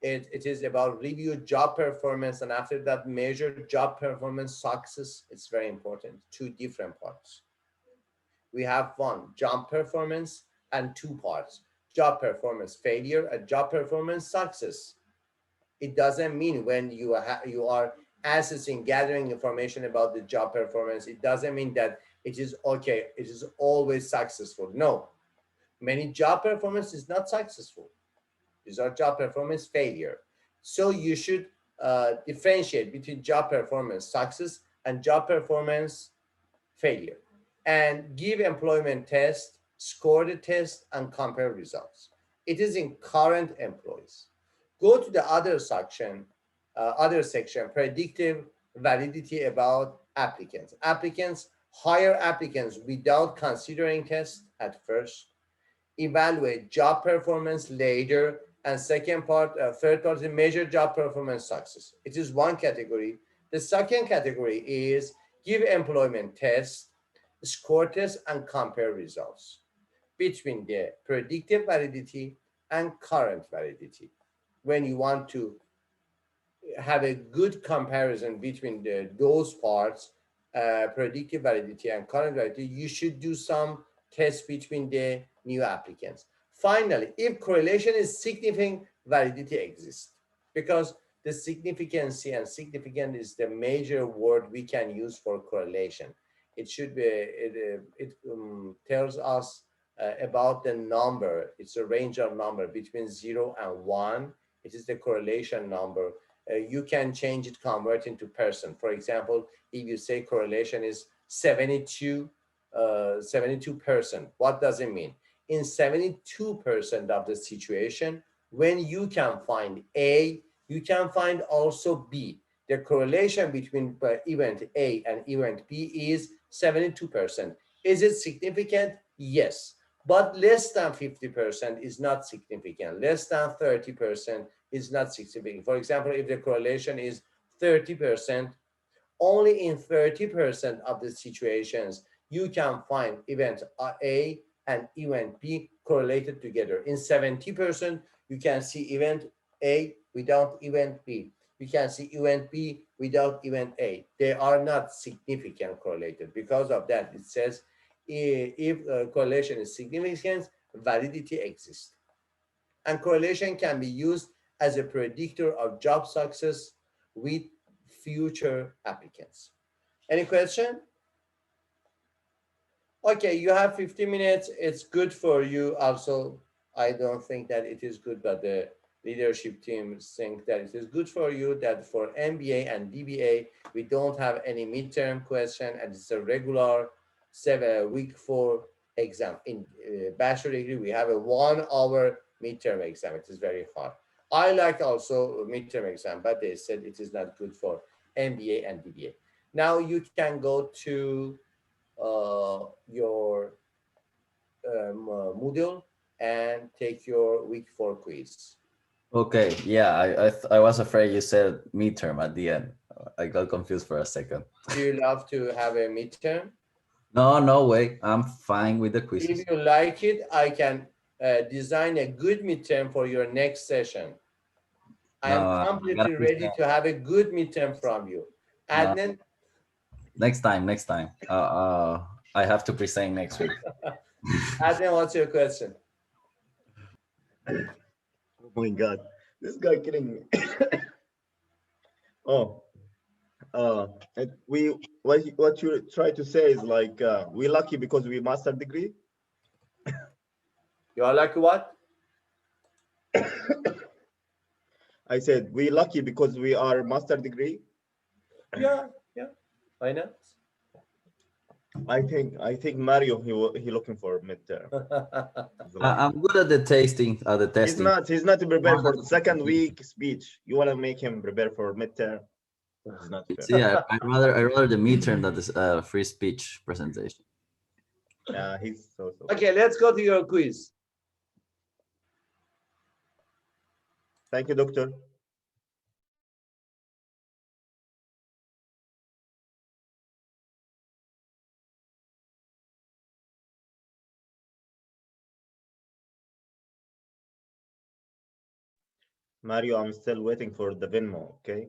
It is about review job performance, and after that measure job performance success. It's very important, two different parts. We have one, job performance, and two parts, job performance failure and job performance success. It doesn't mean when you are assessing, gathering information about the job performance, it doesn't mean that it is okay, it is always successful. No, many job performance is not successful. These are job performance failure. So you should differentiate between job performance success and job performance failure, and give employment test, score the test, and compare results. It is in current employees. Go to the other section, predictive validity about applicants. Applicants hire applicants without considering tests at first, evaluate job performance later, and third part is measure job performance success. It is one category. The second category is give employment tests, score tests, and compare results between the predictive validity and current validity. When you want to have a good comparison between those parts, predictive validity and current validity, you should do some tests between the new applicants. Finally, if correlation is significant, validity exists, because the significancy and significant is the major word we can use for correlation. It should be, it tells us about the number. It's a range of number between 0 and 1. It is the correlation number. You can change it, convert into person. For example, if you say correlation is 72, 72%, what does it mean? In 72% of the situation, when you can find A, you can find also B. The correlation between event A and event B is 72%. Is it significant? Yes. But less than 50% is not significant. Less than 30% is not significant. For example, if the correlation is 30%, only in 30% of the situations you can find event A and event B correlated together. In 70%, you can see event A without event B. You can see event B without event A. They are not significant correlated. Because of that, it says if correlation is significant, validity exists. And correlation can be used as a predictor of job success with future applicants. Any question? Okay, you have 15 minutes. It's good for you. Also, I don't think that it is good, but the leadership team think that it is good for you that for MBA and DBA, we don't have any midterm question, and it's a regular week 4 exam. In bachelor degree, we have a 1 hour midterm exam. It is very hard. I like also midterm exam, but they said it is not good for MBA and DBA. Now you can go to your Moodle and take your week 4 quiz. Okay, yeah, I was afraid you said midterm at the end. I got confused for a second. Do you love to have a midterm? No, no way. I'm fine with the If quizzes. you like it, I can design a good midterm for your next session. I No, am I gotta completely ready present. to have a good midterm from you. No, Adnan, next time, next time. I have to present next week. Adnan, what's your question? Oh my God, this guy kidding me. Oh, what you try to say is like we lucky because we master degree. You are like what? I said we lucky because we are master degree. Yeah, yeah. Why not? I think Mario he looking for midterm. He's like, I'm good at the tasting, at the testing. he's not prepared More for than the second the- week speech. You want to make him prepare for midterm. It's not fair. See, I rather the midterm than this free speech presentation. Yeah, he's so. Okay, let's go to your quiz. Thank you, doctor. Mario, I'm still waiting for the Venmo, okay?